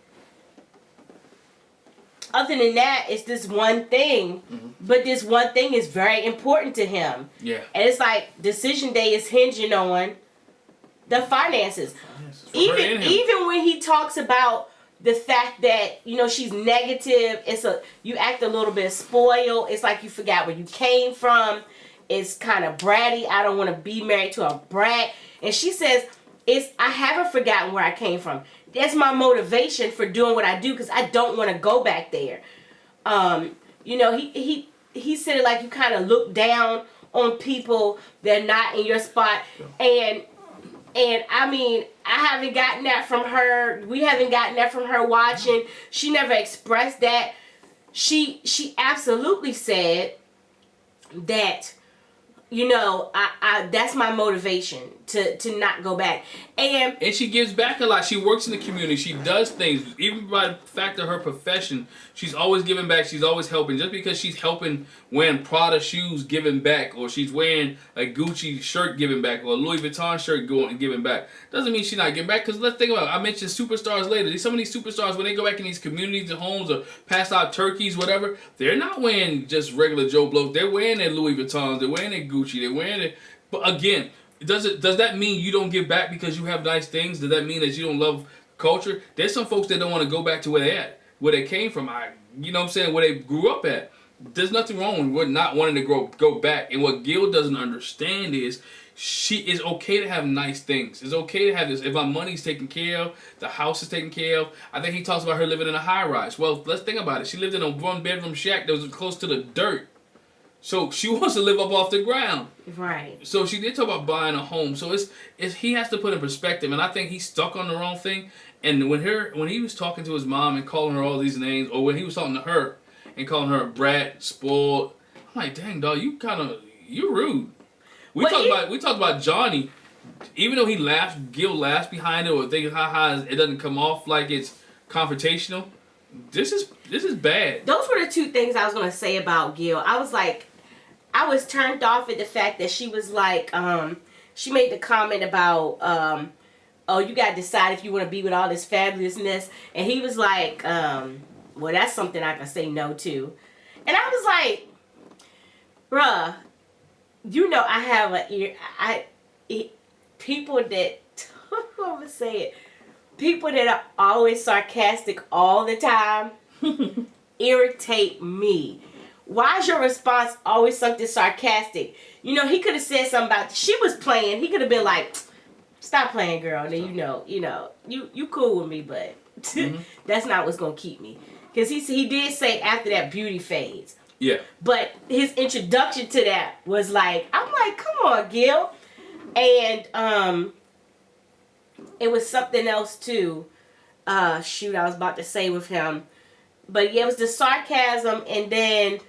other than that, it's this one thing. Mm-hmm. But this one thing is very important to him. Yeah. And it's like decision day is hinging on the finances. Even when he talks about the fact that she's negative, you act a little bit spoiled. It's like you forgot where you came from. It's kind of bratty. I don't want to be married to a brat. And she says, I haven't forgotten where I came from. That's my motivation for doing what I do because I don't want to go back there. He said it like you kind of look down on people that are not in your spot. And I mean, I haven't gotten that from her. We haven't gotten that from her watching. She never expressed that. She absolutely said that, that's my motivation to not go back. And she gives back a lot. She works in the community. She does things. Even by the fact of her profession, she's always giving back. She's always helping. Just because she's helping wearing Prada shoes, giving back, or she's wearing a Gucci shirt, giving back, or a Louis Vuitton shirt, going and giving back, doesn't mean she's not giving back. Because let's think about it. I mentioned superstars later. Some of these superstars, when they go back in these communities and homes or pass out turkeys, whatever, they're not wearing just regular Joe Blows. They're wearing their Louis Vuittons. They're wearing their Gucci. They're wearing it. But again, does that mean you don't give back because you have nice things? Does that mean that you don't love culture? There's some folks that don't want to go back to where they're at, where they came from. Where they grew up at. There's nothing wrong with not wanting to go back. And what Gil doesn't understand is she is okay to have nice things. It's okay to have this. If my money's taken care of, the house is taken care of. I think he talks about her living in a high rise. Well, let's think about it. She lived in a 1-bedroom shack that was close to the dirt. So she wants to live up off the ground. Right. So she did talk about buying a home. So it's he has to put in perspective, and I think he's stuck on the wrong thing. And when he was talking to his mom and calling her all these names, or when he was talking to her and calling her a brat, spoiled, I'm like, dang dog, you're rude. We talked about Johnny, even though Gil laughs behind it or thinking haha, it doesn't come off like it's confrontational. This is bad. Those were the two things I was gonna say about Gil. I was turned off at the fact that she was like, she made the comment about, oh, you gotta decide if you want to be with all this fabulousness, and he was like, well, that's something I can say no to, and I was like, bruh, I have an ear. People that I'm gonna say it. People that are always sarcastic all the time irritate me. Why is your response always something sarcastic? He could have said something about she was playing. He could have been like, "Stop playing, girl." And then you cool with me, but that's not what's gonna keep me. Because he did say after that beauty fades. Yeah. But his introduction to that was like, I'm like, come on, Gil. And it was something else too. Shoot, I was about to say with him. But yeah, it was the sarcasm, and then,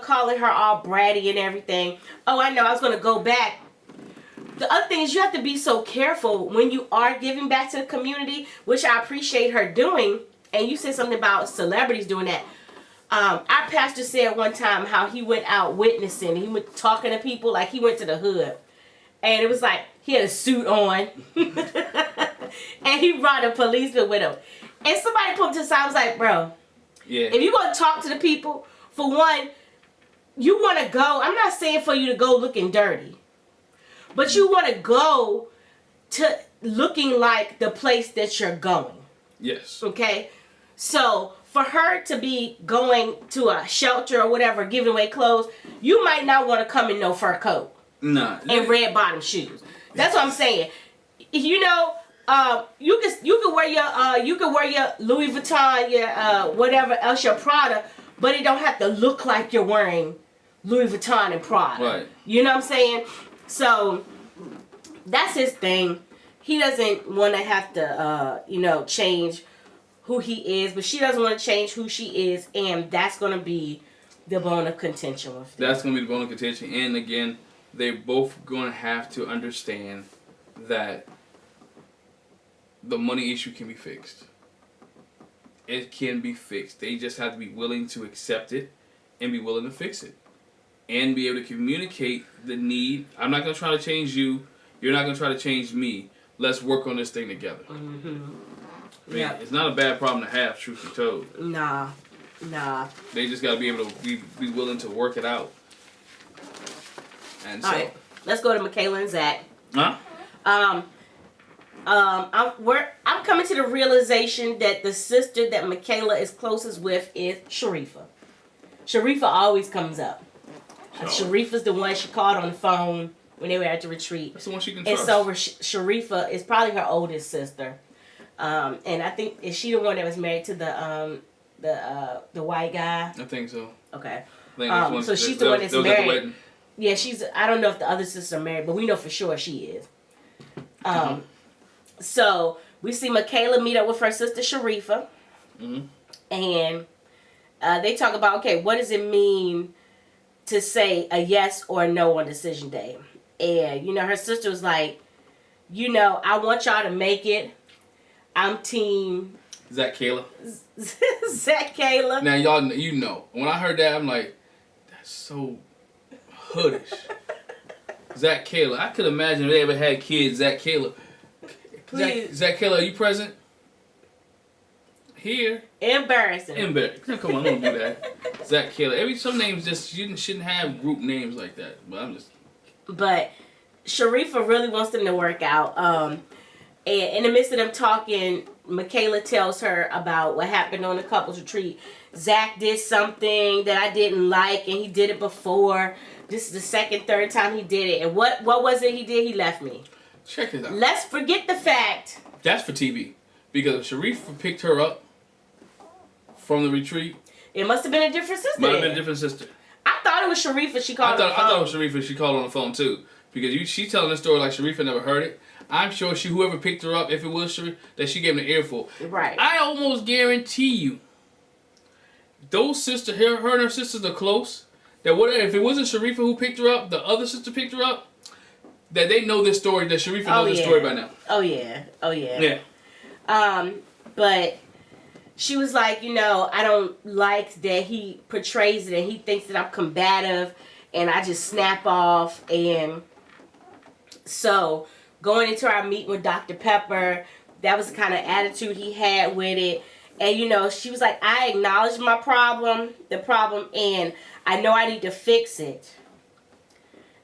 calling her all bratty and everything. Oh, I know, I was going to go back. The other thing is you have to be so careful when you are giving back to the community, which I appreciate her doing. And you said something about celebrities doing that. Our pastor said one time how he went out witnessing. He went talking to people like he went to the hood. And it was like he had a suit on. And he brought a policeman with him. And somebody put him to the side and was like, bro, if you're going to talk to the people, for one, you want to go. I'm not saying for you to go looking dirty. But you want to go to looking like the place that you're going. Yes. Okay? So, for her to be going to a shelter or whatever, giving away clothes, you might not want to come in no fur coat. Nah. And red bottom shoes. That's what I'm saying. You can wear your Louis Vuitton, your whatever else, your Prada, but it don't have to look like you're wearing Louis Vuitton and Prada. Right. You know what I'm saying? So that's his thing. He doesn't want to have to, change who he is, but she doesn't want to change who she is, and that's going to be the bone of contention with them. That's going to be the bone of contention, and again, they're both going to have to understand that the money issue can be fixed. It can be fixed. They just have to be willing to accept it and be willing to fix it. And be able to communicate the need. I'm not going to try to change you. You're not going to try to change me. Let's work on this thing together. Mm-hmm. I mean, it's not a bad problem to have, truth be told. Nah. They just got to be able to be willing to work it out. And so, all right, let's go to Michaela and Zach. Huh? I'm coming to the realization that the sister that Michaela is closest with is Sharifa. Sharifa always comes up. Sharifa's the one she called on the phone when they were at the retreat. That's the one she can and trust. so Sharifa is probably her oldest sister. And I think, is she the one that was married to the white guy? I think so. Okay. So she's the one that's married. Yeah, I don't know if the other sisters are married, but we know for sure she is. So we see Michaela meet up with her sister Sharifa. Mm-hmm. And they talk about, okay, what does it mean to say a yes or a no on decision day? And, her sister was like, I want y'all to make it. I'm team Zach Kayla. Zach Kayla. Now, y'all, when I heard that, I'm like, that's so hoodish. Zach Kayla. I could imagine if they ever had kids, Zach Kayla. Please. Zach Kayla, are you present? Here. Embarrassing. Come on, don't do that. Zach Kayla. Some names you shouldn't have group names like that. But Sharifa really wants them to work out. And in the midst of them talking, Michaela tells her about what happened on the couples retreat. Zach did something that I didn't like, and he did it before. This is the second, third time he did it. And what was it he did? He left me. Check this out. Let's forget the fact. That's for TV. Because Sharifa picked her up from the retreat. It must have been a different sister. Might have been a different sister. I thought it was Sharifa she called on the phone. I thought it was Sharifa she called on the phone too. Because she's telling the story like Sharifa never heard it. I'm sure whoever picked her up, if it was Sharifa, that she gave him an earful. Right. I almost guarantee you, those sisters, her and her sisters are close. That if it wasn't Sharifa who picked her up, the other sister picked her up, that they know this story, that Sharifa knows this story by now. Oh yeah. Yeah. But she was like, I don't like that he portrays it and he thinks that I'm combative and I just snap off. And so going into our meeting with Dr. Pepper, that was the kind of attitude he had with it. And, she was like, I acknowledge the problem, and I know I need to fix it.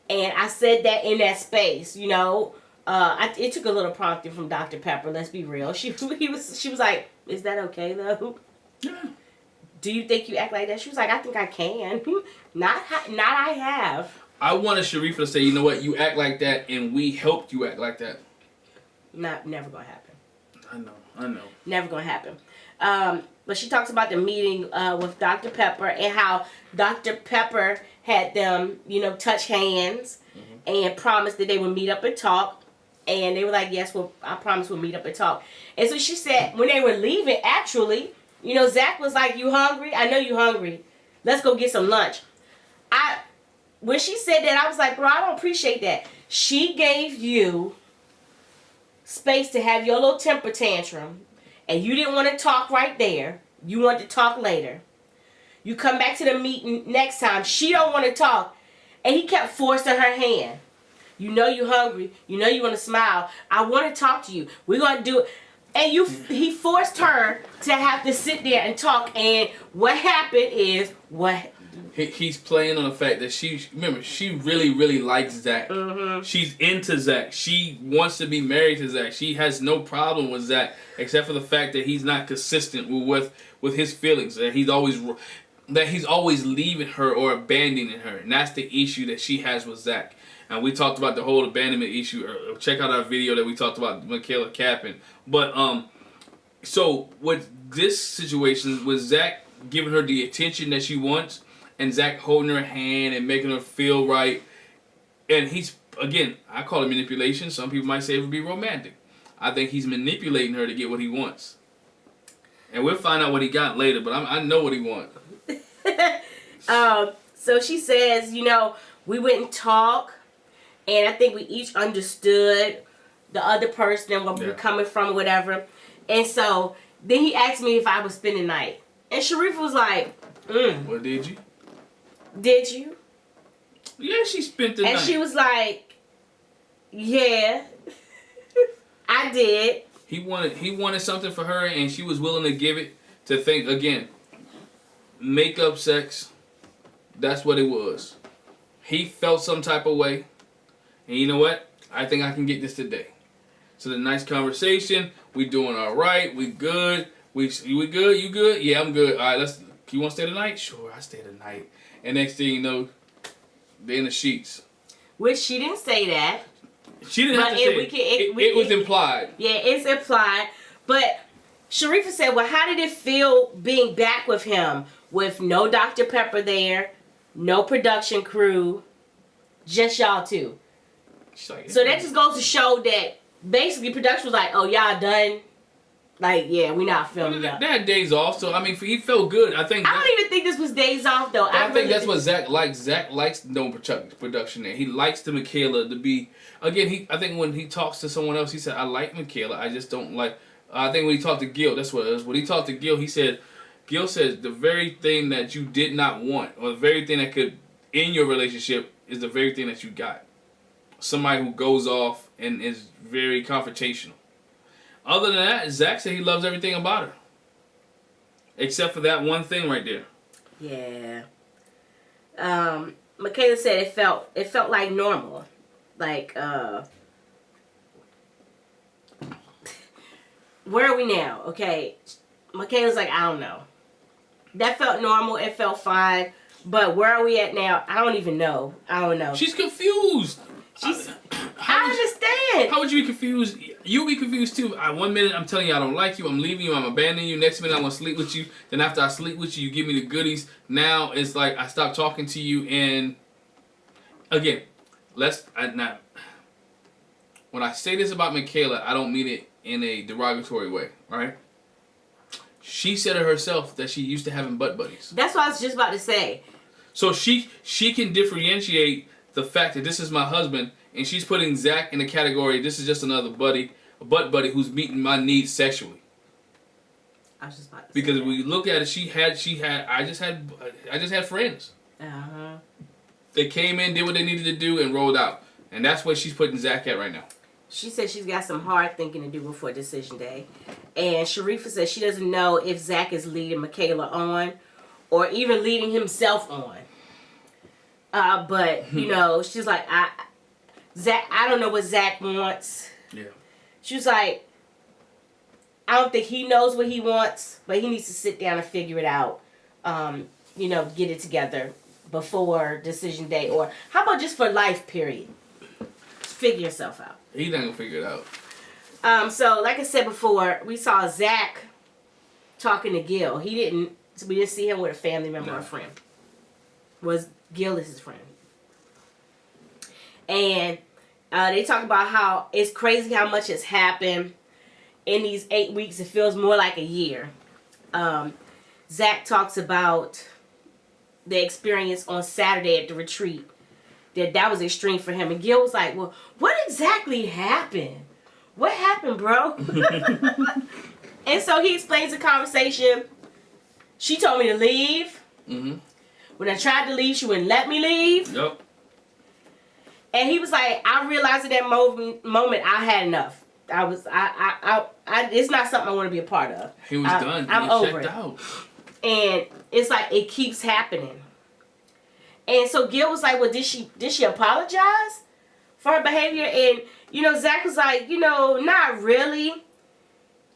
And I said that in that space, it took a little prompting from Dr. Pepper, let's be real. She was like, is that okay, though? Yeah. Do you think you act like that? She was like, I think I can. Not I have. I wanted Sharifa to say, you know what, you act like that, and we helped you act like that. Never gonna happen. I know. Never gonna happen. But she talks about the meeting with Dr. Pepper and how Dr. Pepper had them, touch hands. Mm-hmm. and promised that they would meet up and talk. And they were like, yes, well, I promise we'll meet up and talk. And so she said, when they were leaving, actually, you know, Zach was like, you hungry? I know you hungry. Let's go get some lunch. When she said that, I was like, bro, I don't appreciate that. She gave you space to have your little temper tantrum, and you didn't want to talk right there. You wanted to talk later. You come back to the meeting next time. She don't want to talk. And he kept forcing her hand. You know you hungry. You know you want to smile. I want to talk to you. We're going to do it. And he forced her to have to sit there and talk. And what happened is he's playing on the fact that she really, really likes Zach. Mm-hmm. She's into Zach. She wants to be married to Zach. She has no problem with Zach, except for the fact that he's not consistent with his feelings. That he's always leaving her or abandoning her. And that's the issue that she has with Zach. And we talked about the whole abandonment issue. Check out our video that we talked about Michaela capping. But so with this situation, with Zach giving her the attention that she wants, and Zach holding her hand and making her feel right, and he's, again, I call it manipulation. Some people might say it would be romantic. I think he's manipulating her to get what he wants. And we'll find out what he got later, but I know what he wants. So she says, you know, we wouldn't talk. And I think we each understood the other person and where we were coming from or whatever. And so then he asked me if I would spend the night. And Sharif was like, Well, did you? Did you? Yeah, she spent the night. And she was like, yeah, I did. He wanted something for her, and she was willing to give it, to think, again, makeup sex, that's what it was. He felt some type of way. And you know what? I think I can get this today. So the nice conversation. We doing all right. We good. We good. You good? Yeah, I'm good. All right. You want to stay tonight? Sure, I stay tonight. And next thing you know, they're in the sheets. Which she didn't say that. She didn't have to say it. It was implied. Yeah, it's implied. But Sharifa said, well, how did it feel being back with him with no Dr. Pepper there, no production crew, just y'all two? Like, so that just goes to show that basically production was like, oh, y'all done? Like, yeah, we not filming. They had days off, so I mean, he felt good. I don't even think this was days off though. I think that's what Zach likes. Zach likes no production there. He likes the Michaela to be. Again, I think when he talks to someone else, he said, "I like Michaela. I just don't like." I think when he talked to Gil, that's what it was. When he talked to Gil, Gil says the very thing that you did not want, or the very thing that could end your relationship, is the very thing that you got. Somebody who goes off and is very confrontational. Other than that, Zach said he loves everything about her. Except for that one thing right there. Yeah. Michaela said it felt like normal. Like, where are we now? Okay. Michaela's like, I don't know. That felt normal. It felt fine. But where are we at now? I don't even know. I don't know. She's confused. I understand. How would you be confused? You'll be confused too. 1 minute I'm telling you I don't like you, I'm leaving you, I'm abandoning you. Next minute I want to sleep with you. Then after I sleep with you, you give me the goodies. Now it's like I stop talking to you. And again, when I say this about Michaela, I don't mean it in a derogatory way, right? She said it herself that she used to having butt buddies. That's what I was just about to say. So she can differentiate the fact that this is my husband, and she's putting Zach in the category, this is just another buddy, a butt buddy who's meeting my needs sexually. I was just about to say because that. when you look at it, I just had friends. Uh-huh. They came in, did what they needed to do, and rolled out. And that's where she's putting Zach at right now. She said she's got some hard thinking to do before decision day. And Sharifa says she doesn't know if Zach is leading Michaela on or even leading himself on. But, you know, she's like, I don't know what Zach wants. Yeah. She was like, I don't think he knows what he wants, but he needs to sit down and figure it out. You know, get it together before decision day. Or how about just for life, period? Just figure yourself out. He's not going to figure it out. So, like I said before, we saw Zach talking to Gil. We didn't see him with a family member or a friend. Gil is his friend. And they talk about how it's crazy how much has happened in these 8 weeks. It feels more like a year. Zach talks about the experience on Saturday at the retreat. That was extreme for him. And Gil was like, well, what exactly happened? What happened, bro? And so he explains the conversation. She told me to leave. Mm-hmm. When I tried to leave, she wouldn't let me leave. Yep. And he was like, I realized at that moment I had enough. It's not something I want to be a part of. He was done. I'm over it. Out. And it's like it keeps happening. And so Gil was like, well, did she apologize for her behavior? And, Zach was like, not really.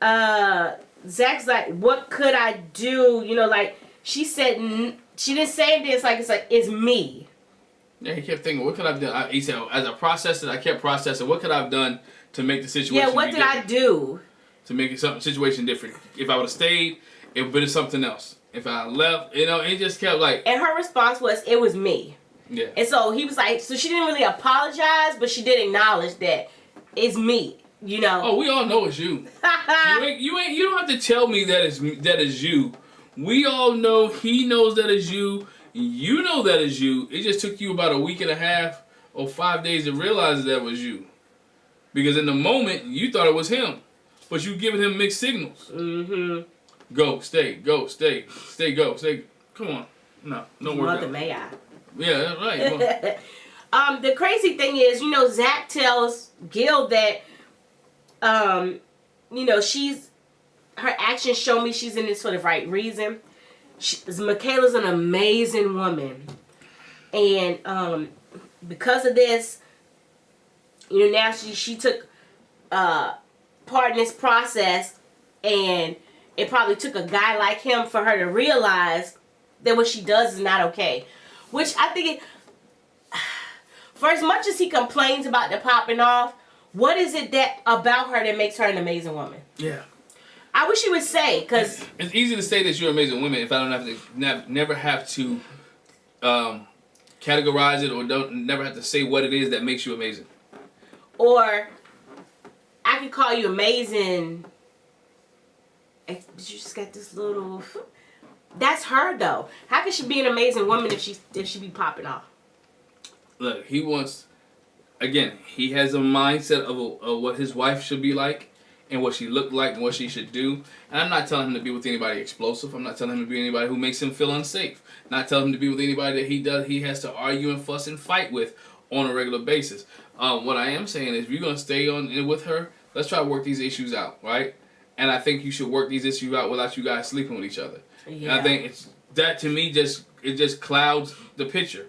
Zach's like, what could I do? Like, she said, she didn't say anything. It's me. Yeah, he kept thinking, what could I have done? He said, as I processed it, I kept processing, what could I have done to make the situation Yeah, what did I do? To make the situation different. If I would have stayed, it would have been something else. If I left, it just kept like... And her response was, it was me. Yeah. And so he was like, so she didn't really apologize, but she did acknowledge that it's me, Oh, we all know it's you. You don't have to tell me that is you. We all know, he knows that it's you. You know that it's you. It just took you about a week and a half or 5 days to realize that was you. Because in the moment, you thought it was him. But you giving him mixed signals. Mm-hmm. Go, stay, go, stay, go, stay. Come on. No work Mother out. may I. Yeah, right. Well. The crazy thing is, Zach tells Gil that, her actions show me she's in this for the right reason. Michaela's an amazing woman. And because of this, now she took part in this process, and it probably took a guy like him for her to realize that what she does is not okay. Which I think, for as much as he complains about the popping off, what is it that about her that makes her an amazing woman? Yeah. I wish he would say, because... It's easy to say that you're an amazing woman if I don't have to, never have to categorize it, or never have to say what it is that makes you amazing. Or, I could call you amazing... You just got this little... That's her, though. How can she be an amazing woman if she be popping off? Look, he wants... Again, he has a mindset of what his wife should be like, and what she looked like, and what she should do. And I'm not telling him to be with anybody explosive. I'm not telling him to be anybody who makes him feel unsafe. Not telling him to be with anybody that he has to argue and fuss and fight with on a regular basis. What I am saying is, if you're going to stay on with her, let's try to work these issues out, right? And I think you should work these issues out without you guys sleeping with each other. Yeah. And I think that to me just clouds the picture,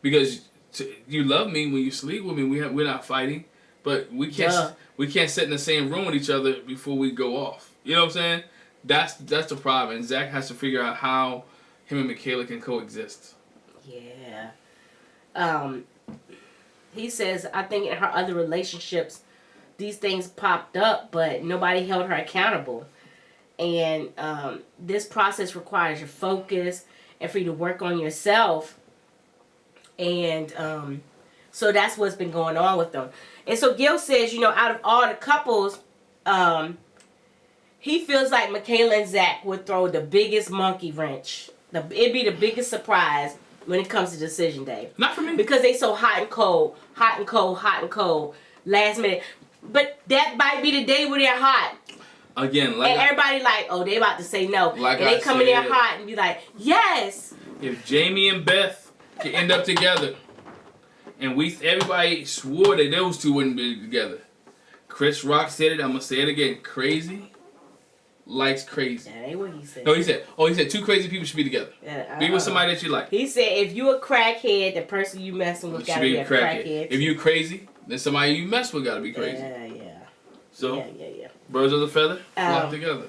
because you love me when you sleep with me. We're not fighting, but we can't sit in the same room with each other before we go off. You know what I'm saying? That's the problem. And Zach has to figure out how him and Michaela can coexist. Yeah. He says, I think in her other relationships, these things popped up, but nobody held her accountable. And this process requires your focus and for you to work on yourself. And so that's what's been going on with them. And so Gil says, out of all the couples, he feels like Michaela and Zach would throw the biggest monkey wrench. It'd be the biggest surprise when it comes to decision day. Not for me. Because they so hot and cold, last minute. But that might be the day where they're hot. Again, and everybody like, oh, they about to say no. Like and they come in there hot and be like, yes. If Jamie and Beth can end up together, and everybody swore that those two wouldn't be together. Chris Rock said it. I'm gonna say it again. Crazy likes crazy. That ain't what he said. No, he said two crazy people should be together. Be with somebody that you like. He said if you a crackhead, the person you messing with gotta be a crackhead. If you crazy, then somebody you mess with gotta be crazy. Yeah. So yeah. Birds of a feather flock together.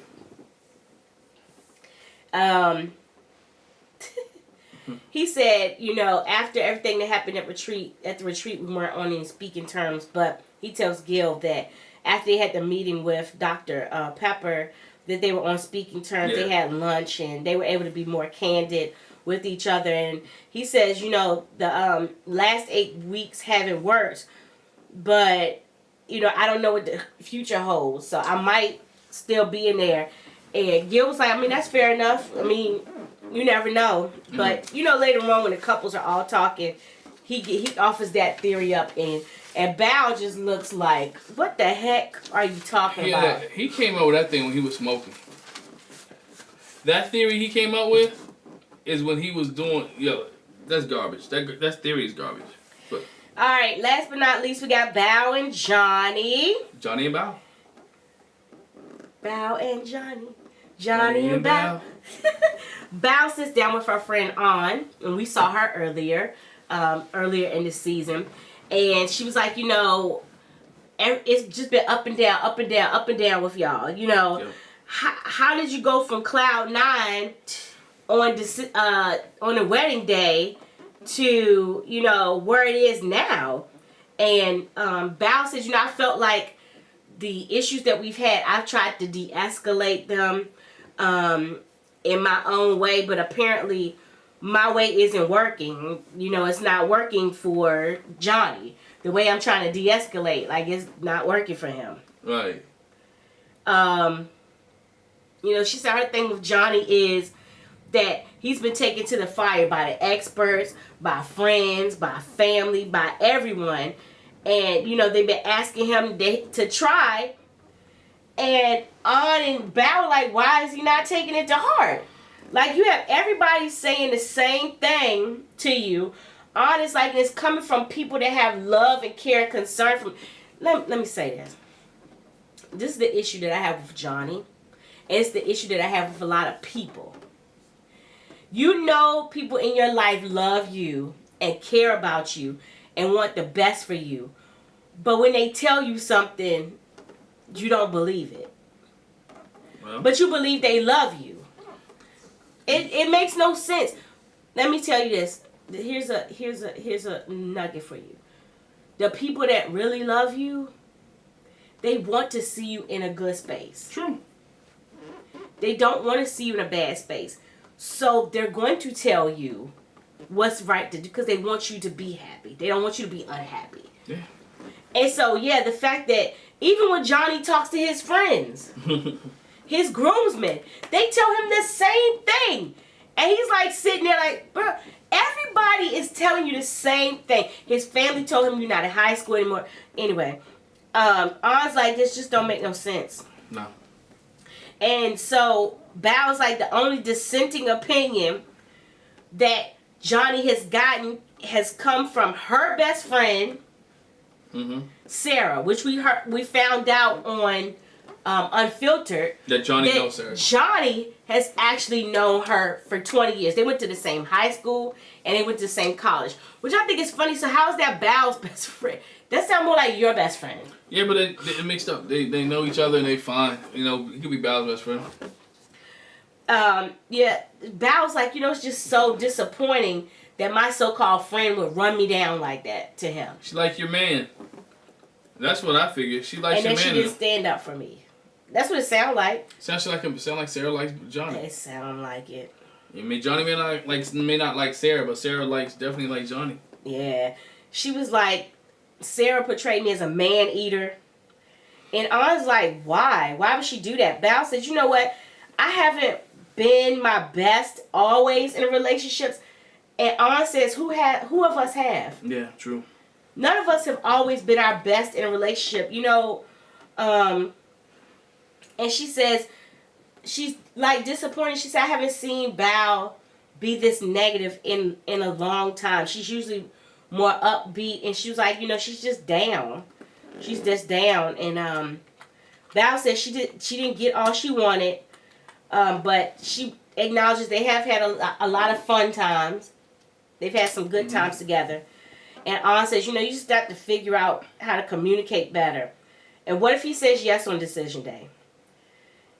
He said, after everything that happened at the retreat, we weren't on any speaking terms, but he tells Gil that after they had the meeting with Dr. Pepper, that they were on speaking terms. Yeah. They had lunch, and they were able to be more candid with each other. And he says, you know, the last 8 weeks haven't worked, but, you know, I don't know what the future holds. So I might still be in there. And Gil was like, I mean, that's fair enough. I mean, you never know. But, you know, later on when the couples are all talking, he offers that theory up. And Bao just looks like, what the heck are you talking about? He came up with that thing when he was smoking. That theory he came up with is when he was doing, that's garbage. That theory is garbage. But all right, last but not least, we got Bao and Johnny. Johnny and Bao. Bao and Johnny. Johnny and Bao. Bao sits down with her friend An, and we saw her earlier in the season. And she was like, you know, it's just been up and down, up and down, up and down with y'all. You know, yep. How did you go from cloud 9 on the wedding day to, you know, where it is now? And Bao says, you know, I felt like the issues that we've had, I've tried to de-escalate them in my own way, but apparently my way isn't working. You know, it's not working for Johnny. The way I'm trying to de-escalate, like, it's not working for him. Right. You know, she said her thing with Johnny is that he's been taken to the fire by the experts, by friends, by family, by everyone. And, you know, they've been asking him to try. And An and Bao like, why is he not taking it to heart? Like, you have everybody saying the same thing to you. An is like, it's coming from people that have love and care and concern. Let me say this. This is the issue that I have with Johnny. And it's the issue that I have with a lot of people. You know people in your life love you and care about you and want the best for you. But when they tell you something, you don't believe it. Well, but you believe they love you. It makes no sense. Let me tell you this. Here's a nugget for you. The people that really love you, they want to see you in a good space. True. They don't want to see you in a bad space. So they're going to tell you what's right to do because they want you to be happy. They don't want you to be unhappy. Yeah. And so, yeah, the fact that even when Johnny talks to his friends, his groomsmen, they tell him the same thing. And he's like sitting there like, bro, everybody is telling you the same thing. His family told him you're not in high school anymore. Anyway, I was like, this just don't make no sense. No. And so Bao's like the only dissenting opinion that Johnny has gotten has come from her best friend, Sarah, which we found out on Unfiltered that Johnny knows her. Johnny has actually known her for 20 years. They went to the same high school and they went to the same college, which I think is funny. So how is that Bao's best friend? That sounds more like your best friend. Yeah, but they mixed up. They know each other and they fine. You know, he could be Bao's best friend. Yeah, Bao's like, you know, it's just so disappointing that my so-called friend would run me down like that to him. She like your man. That's what I figured. She likes your man. And then she didn't stand up for me. That's what it sounds like. Sound like Sarah likes Johnny. It sound like it. I mean, Johnny may not like Sarah, but Sarah definitely likes Johnny. Yeah, she was like, Sarah portrayed me as a man eater, and I was like, why? Why would she do that? Bao said, you know what? I haven't been my best always in relationships, and An says, who of us have? Yeah, true. None of us have always been our best in a relationship, you know. And she says she's like disappointed. She said, I haven't seen Bao be this negative in a long time. She's usually more upbeat, and she was like, you know, she's just down. She's just down. And Bao said she didn't get all she wanted, but she acknowledges they have had a lot of fun times. They've had some good times together. And An says, you know, you just have to figure out how to communicate better. And what if he says yes on decision day?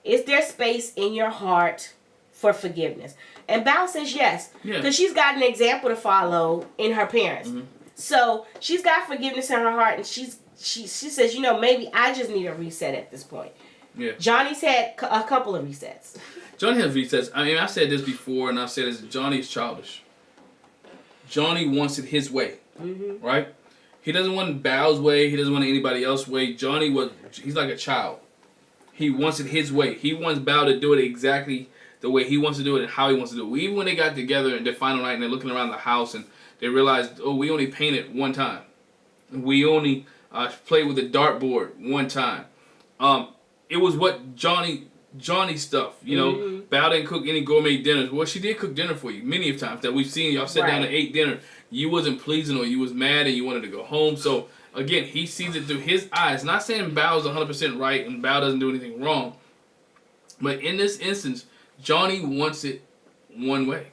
Is there space in your heart for forgiveness? And Bao says yes. Because she's got an example to follow in her parents. So she's got forgiveness in her heart. And she says, you know, maybe I just need a reset at this point. Yeah. Johnny's had a couple of resets. Johnny has resets. I mean, I said this before, and I've said this. Johnny is childish. Johnny wants it his way, right? He doesn't want Bao's way. He doesn't want anybody else's way. He's like a child. He wants it his way. He wants Bao to do it exactly the way he wants to do it and how he wants to do it. Even when they got together in their final night and they're looking around the house and they realized, oh, we only painted one time. We only played with the dartboard one time. It was what Johnny stuff, you know. Bao didn't cook any gourmet dinners. Well, she did cook dinner for you many of times that we've seen. Y'all sat down and ate dinner. You wasn't pleasing or you was mad and you wanted to go home. So again, he sees it through his eyes. Not saying Bao's 100% right and Bao doesn't do anything wrong, but in this instance, Johnny wants it one way.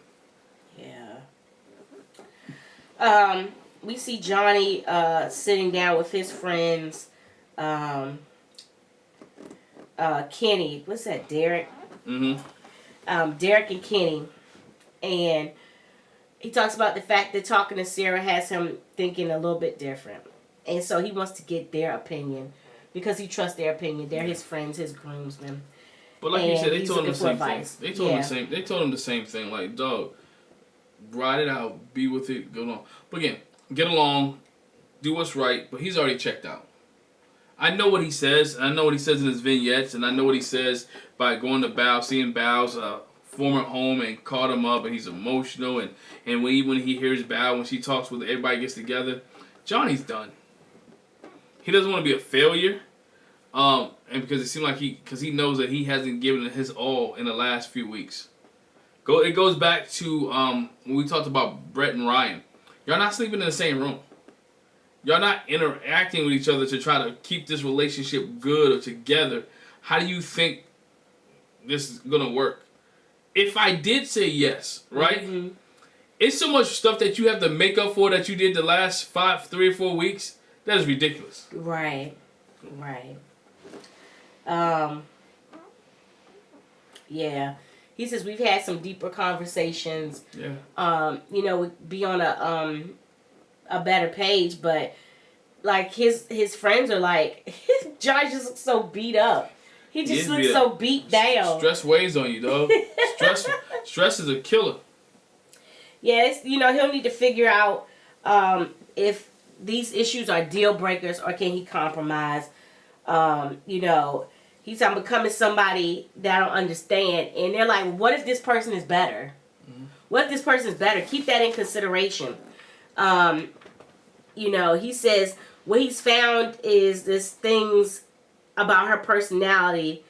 Yeah. We see Johnny sitting down with his friends. Kenny, what's that? Derek. Derek and Kenny, and he talks about the fact that talking to Sarah has him thinking a little bit different, and so he wants to get their opinion because he trusts their opinion. They're his friends, his groomsmen. But like you said, they told him the same thing. They told him the same thing. Like, dog, ride it out, be with it, go along. But again, get along, do what's right. But he's already checked out. I know what he says. I know what he says in his vignettes, and I know what he says by going to Bao, seeing Bao's former home, and caught him up, and he's emotional. And when he hears Bao, when she talks with everybody gets together, Johnny's done. He doesn't want to be a failure, and because it seemed like he knows that he hasn't given it his all in the last few weeks. It goes back to when we talked about Brett and Ryan. Y'all not sleeping in the same room. Y'all not interacting with each other to try to keep this relationship good or together. How do you think this is going to work? If I did say yes, right? It's so much stuff that you have to make up for that you did the last 3 or 4 weeks. That is ridiculous. Right. Yeah. He says we've had some deeper conversations. Yeah. Be on a better page, but like his friends are like, Johnny just looks so beat up. He just looks so beat down. Stress weighs on you, dog. Stress is a killer. Yeah, he'll need to figure out if these issues are deal breakers or can he compromise. He's becoming somebody that I don't understand, and they're like, what if this person is better? What if this person is better? Keep that in consideration. He says what he's found is this things about her personality.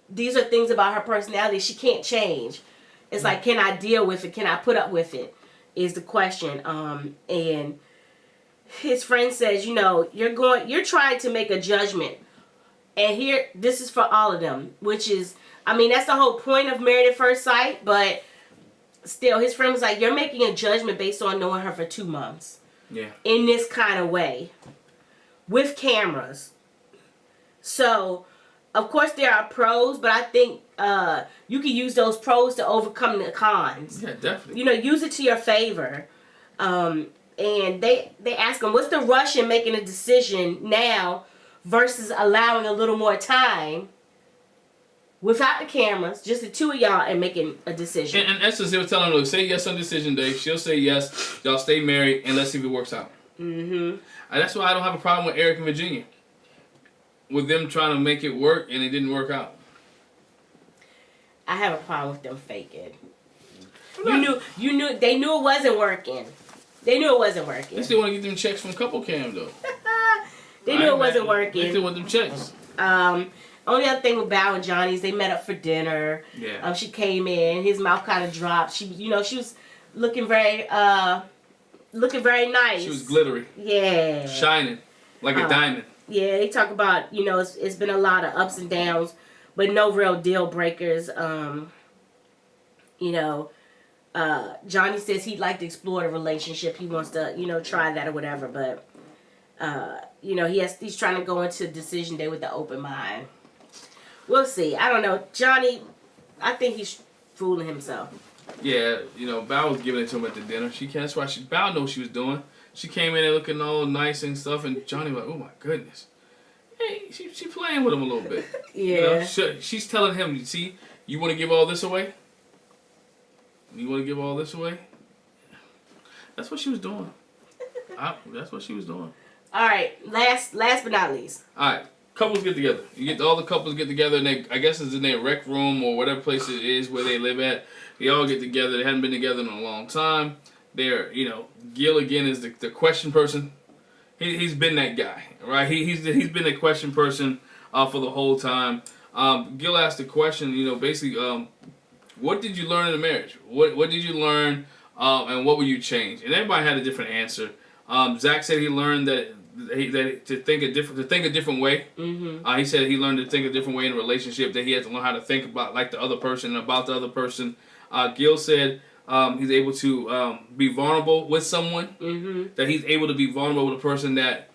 These are things about her personality she can't change. It's like, can I deal with it? Can I put up with it? Is the question. And his friend says, you're trying to make a judgment. And this is for all of them, which is, that's the whole point of Married at First Sight, but still, his friend was like, you're making a judgment based on knowing her for 2 months. Yeah. In this kind of way. With cameras. So, of course, there are pros, but I think you can use those pros to overcome the cons. Yeah, definitely. Use it to your favor. And they ask him, what's the rush in making a decision now versus allowing a little more time without the cameras, just the two of y'all, and making a decision. In essence, they were telling her, say yes on decision day. She'll say yes. Y'all stay married, and let's see if it works out. And that's why I don't have a problem with Eric and Virginia. With them trying to make it work, and it didn't work out. I have a problem with them faking. They knew it wasn't working. They knew it wasn't working. They still want to get them checks from Couple Cam, though. They knew it wasn't working. They still want them checks. Only other thing with Bao and Johnny is they met up for dinner. Yeah. She came in, his mouth kind of dropped. She was looking very nice. She was glittery. Yeah. Shining like a diamond. Yeah, they talk about, it's been a lot of ups and downs, but no real deal breakers. Johnny says he'd like to explore the relationship. He wants to, try that or whatever, but he's trying to go into decision day with an open mind. We'll see. I don't know. Johnny, I think he's fooling himself. Yeah, Bao was giving it to him at the dinner. That's why Bao knows what she was doing. She came in there looking all nice and stuff, and Johnny was like, oh my goodness. hey, she playing with him a little bit. Yeah. She's telling him, see, you want to give all this away? You want to give all this away? That's what she was doing. That's what she was doing. All right, last but not least. All right, couples get together. All the couples get together, and I guess it's in their rec room or whatever place it is where they live at. They all get together. They haven't been together in a long time. They're, Gil again is the question person. He's been that guy, right? He's been the question person for the whole time. Gil asked the question, basically, what did you learn in the marriage? What did you learn, and what will you change? And everybody had a different answer. Zach said he learned that to think a different way. Mm-hmm. He said he learned to think a different way in a relationship. That he had to learn how to think about like the other person and about the other person. Gil said he's able to be vulnerable with someone. Mm-hmm. That he's able to be vulnerable with a person that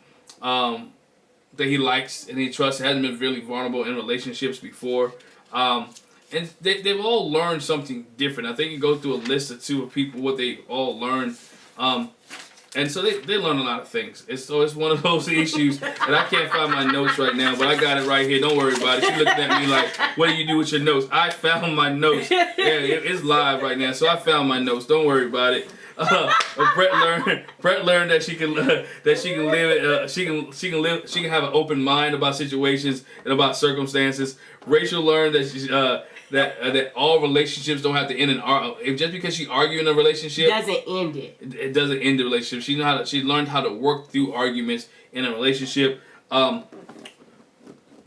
he likes and he trusts. Hasn't been really vulnerable in relationships before. And they've all learned something different. I think you go through a list or two of people, what they all learned. And so they learn a lot of things. It's one of those issues, and I can't find my notes right now, but I got it right here. Don't worry about it. She looked at me like, what do you do with your notes? I found my notes. Yeah, it's live right now, so I found my notes. Don't worry about it. Brett learned that she can have an open mind about situations and about circumstances. Rachel learned that that all relationships don't have to end in just because she argue in a relationship doesn't end it. It doesn't end the relationship. She learned how to work through arguments in a relationship. Bao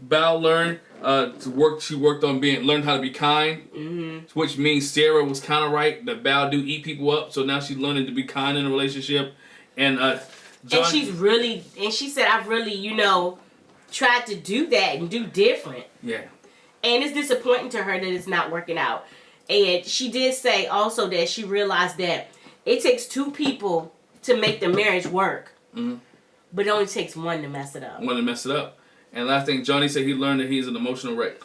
learned to work. She learned how to be kind, which means Sarah was kind of right that Bao do eat people up. So now she's learning to be kind in a relationship, and she said I've really tried to do that and do different. Yeah. And it's disappointing to her that it's not working out. And she did say also that she realized that it takes two people to make the marriage work. Mm-hmm. But it only takes one to mess it up. And last thing, Johnny said he learned that he's an emotional wreck.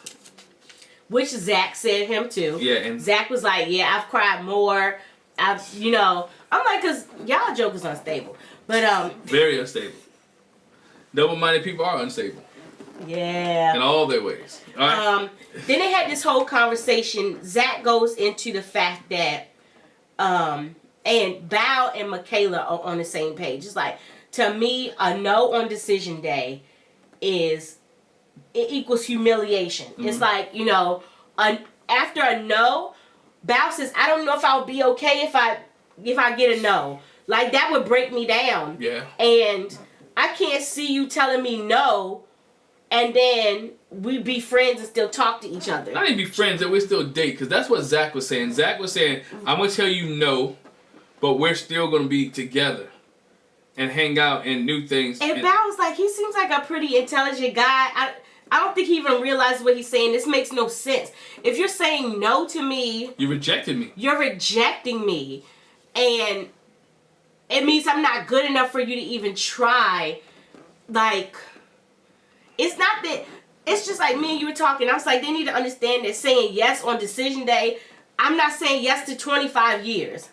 Which Zach said him too. Yeah. And Zach was like, yeah, I've cried more. I'm like, because y'all jokers unstable. But very unstable. Double-minded people are unstable. Yeah. In all their ways. All right. Then they had this whole conversation. Zach goes into the fact that and Bao and Michaela are on the same page. It's like, to me, a no on decision day it equals humiliation. Mm-hmm. It's like, after a no, Bao says, I don't know if I'll be okay if I get a no. Like, that would break me down. Yeah. And I can't see you telling me no and then we be friends and still talk to each other. Not even be friends, that we still date, because that's what Zach was saying. Zach was saying, I'm going to tell you no, but we're still going to be together and hang out and do things. And Bao was like, he seems like a pretty intelligent guy. I don't think he even realizes what he's saying. This makes no sense. If you're saying no to me... You rejected me. You're rejecting me. And it means I'm not good enough for you to even try. Like... It's not that, it's just like me and you were talking. I was like, they need to understand that saying yes on decision day, I'm not saying yes to 25 years.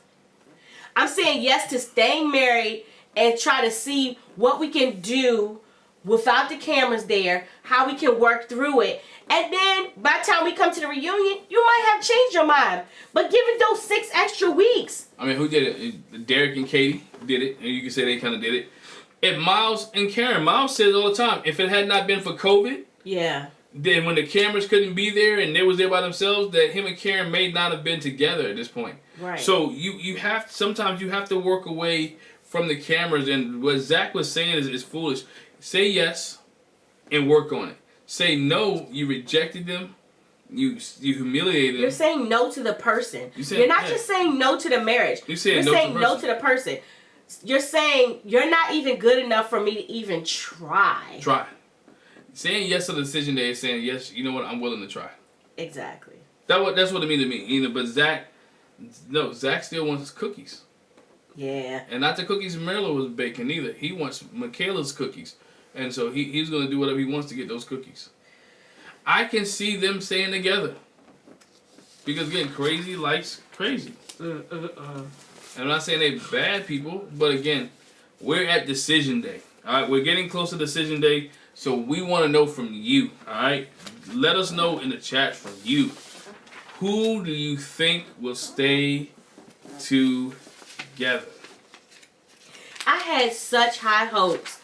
I'm saying yes to staying married and try to see what we can do without the cameras there, how we can work through it. And then by the time we come to the reunion, you might have changed your mind. But give it those 6 extra weeks. I mean, who did it? Derek and Katie did it. And you can say they kind of did it. And Miles and Karen, Miles says all the time, if it had not been for COVID, then when the cameras couldn't be there and they was there by themselves, that him and Karen may not have been together at this point. Right. So sometimes you have to work away from the cameras, and what Zach was saying is foolish. Say yes and work on it. Say no, you rejected them, you humiliated them. You're saying no to the person. You're not just saying no to the marriage. You're saying no to the person. You're saying you're not even good enough for me to even try. Saying yes to the decision day is saying yes, you know what, I'm willing to try. Exactly. That's what it means to me. But Zach still wants cookies. Yeah. And not the cookies Mirla was baking either. He wants Michaela's cookies. And so he's going to do whatever he wants to get those cookies. I can see them staying together. Because again, crazy likes crazy. And I'm not saying they're bad people, but again, we're at decision day. All right, we're getting close to decision day. So we want to know from you, all right? Let us know in the chat from you. Who do you think will stay together? I had such high hopes.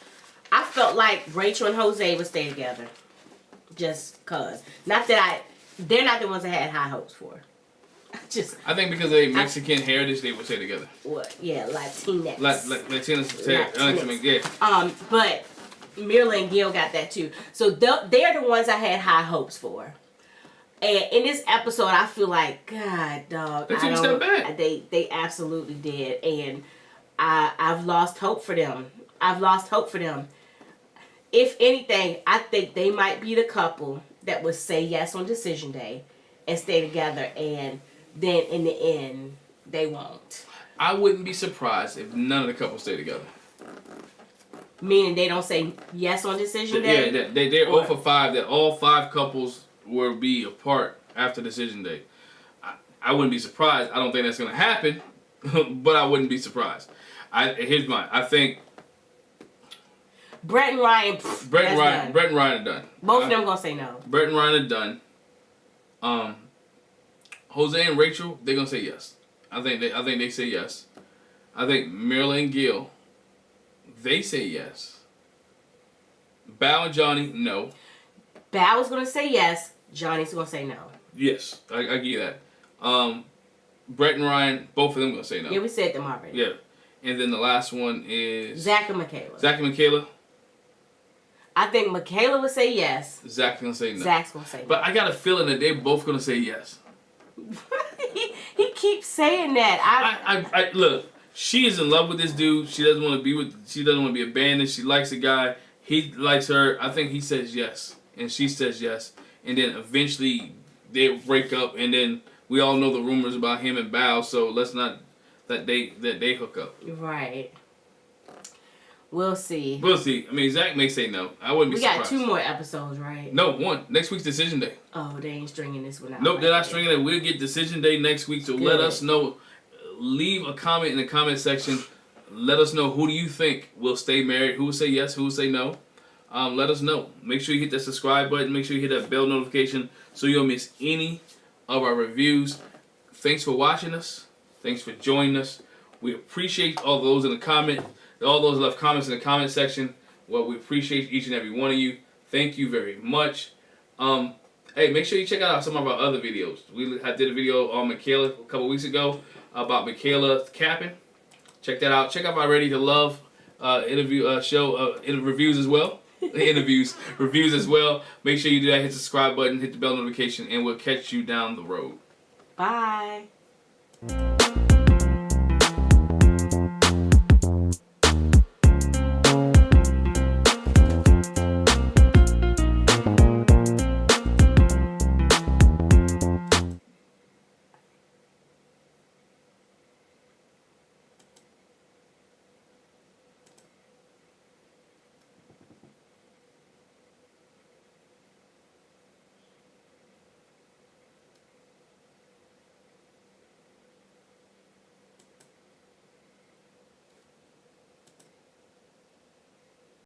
I felt like Rachel and Jose would stay together. Just cause. Not that they're not the ones I had high hopes for. I think because of their Mexican heritage, they would stay together. What? Yeah, Latinx. Latinx. Yeah. But Mirla and Gil got that too. So they're the ones I had high hopes for. And in this episode, I feel like, God, dog. They took a step back. They absolutely did. And I've lost hope for them. If anything, I think they might be the couple that would say yes on decision day and stay together, and then in the end, they won't. I wouldn't be surprised if none of the couples stay together. Meaning they don't say yes on decision day? Yeah, they're 0 for 5, that all 5 couples will be apart after decision day. I wouldn't be surprised. I don't think that's going to happen, but I wouldn't be surprised. Here's mine. I think Brett and Ryan. Brett and Ryan are done. Both of them gonna say no. Brett and Ryan are done. Jose and Rachel, they're gonna say yes. I think they say yes. I think Mirla and Gil, they say yes. Bao and Johnny, no. Bao is gonna say yes. Johnny's gonna say no. Yes, I give you that. Brett and Ryan, both of them gonna say no. Yeah, we said them already. Yeah, and then the last one is Zach and Michaela. Zach and Michaela. I think Michaela would say yes. Zach's gonna say no. Zach's gonna say no. But I got a feeling that they're both gonna say yes. he keeps saying that. I look. She is in love with this dude. She doesn't want to be with. She doesn't want to be abandoned. She likes the guy. He likes her. I think he says yes, and she says yes, and then eventually they break up, and then we all know the rumors about him and Bao. So let's not that they hook up. Right. We'll see. We'll see. I mean, Zach may say no. I wouldn't be surprised. We got 2 more episodes, right? No, 1. Next week's decision day. Oh, they ain't stringing this one out. Nope, they're not stringing it. We'll get decision day next week. So let us know. Leave a comment in the comment section. Let us know, who do you think will stay married? Who will say yes? Who will say no? Let us know. Make sure you hit that subscribe button. Make sure you hit that bell notification so you don't miss any of our reviews. Thanks for watching us. Thanks for joining us. We appreciate all those in the comment. All those left comments in the comment section. Well, we appreciate each and every one of you. Thank you very much. Hey, make sure you check out some of our other videos. I did a video on Michaela a couple weeks ago about Michaela capping. Check that out. Check out my Ready to Love reviews as well. Reviews as well. Make sure you do that. Hit the subscribe button, hit the bell notification, and we'll catch you down the road. Bye.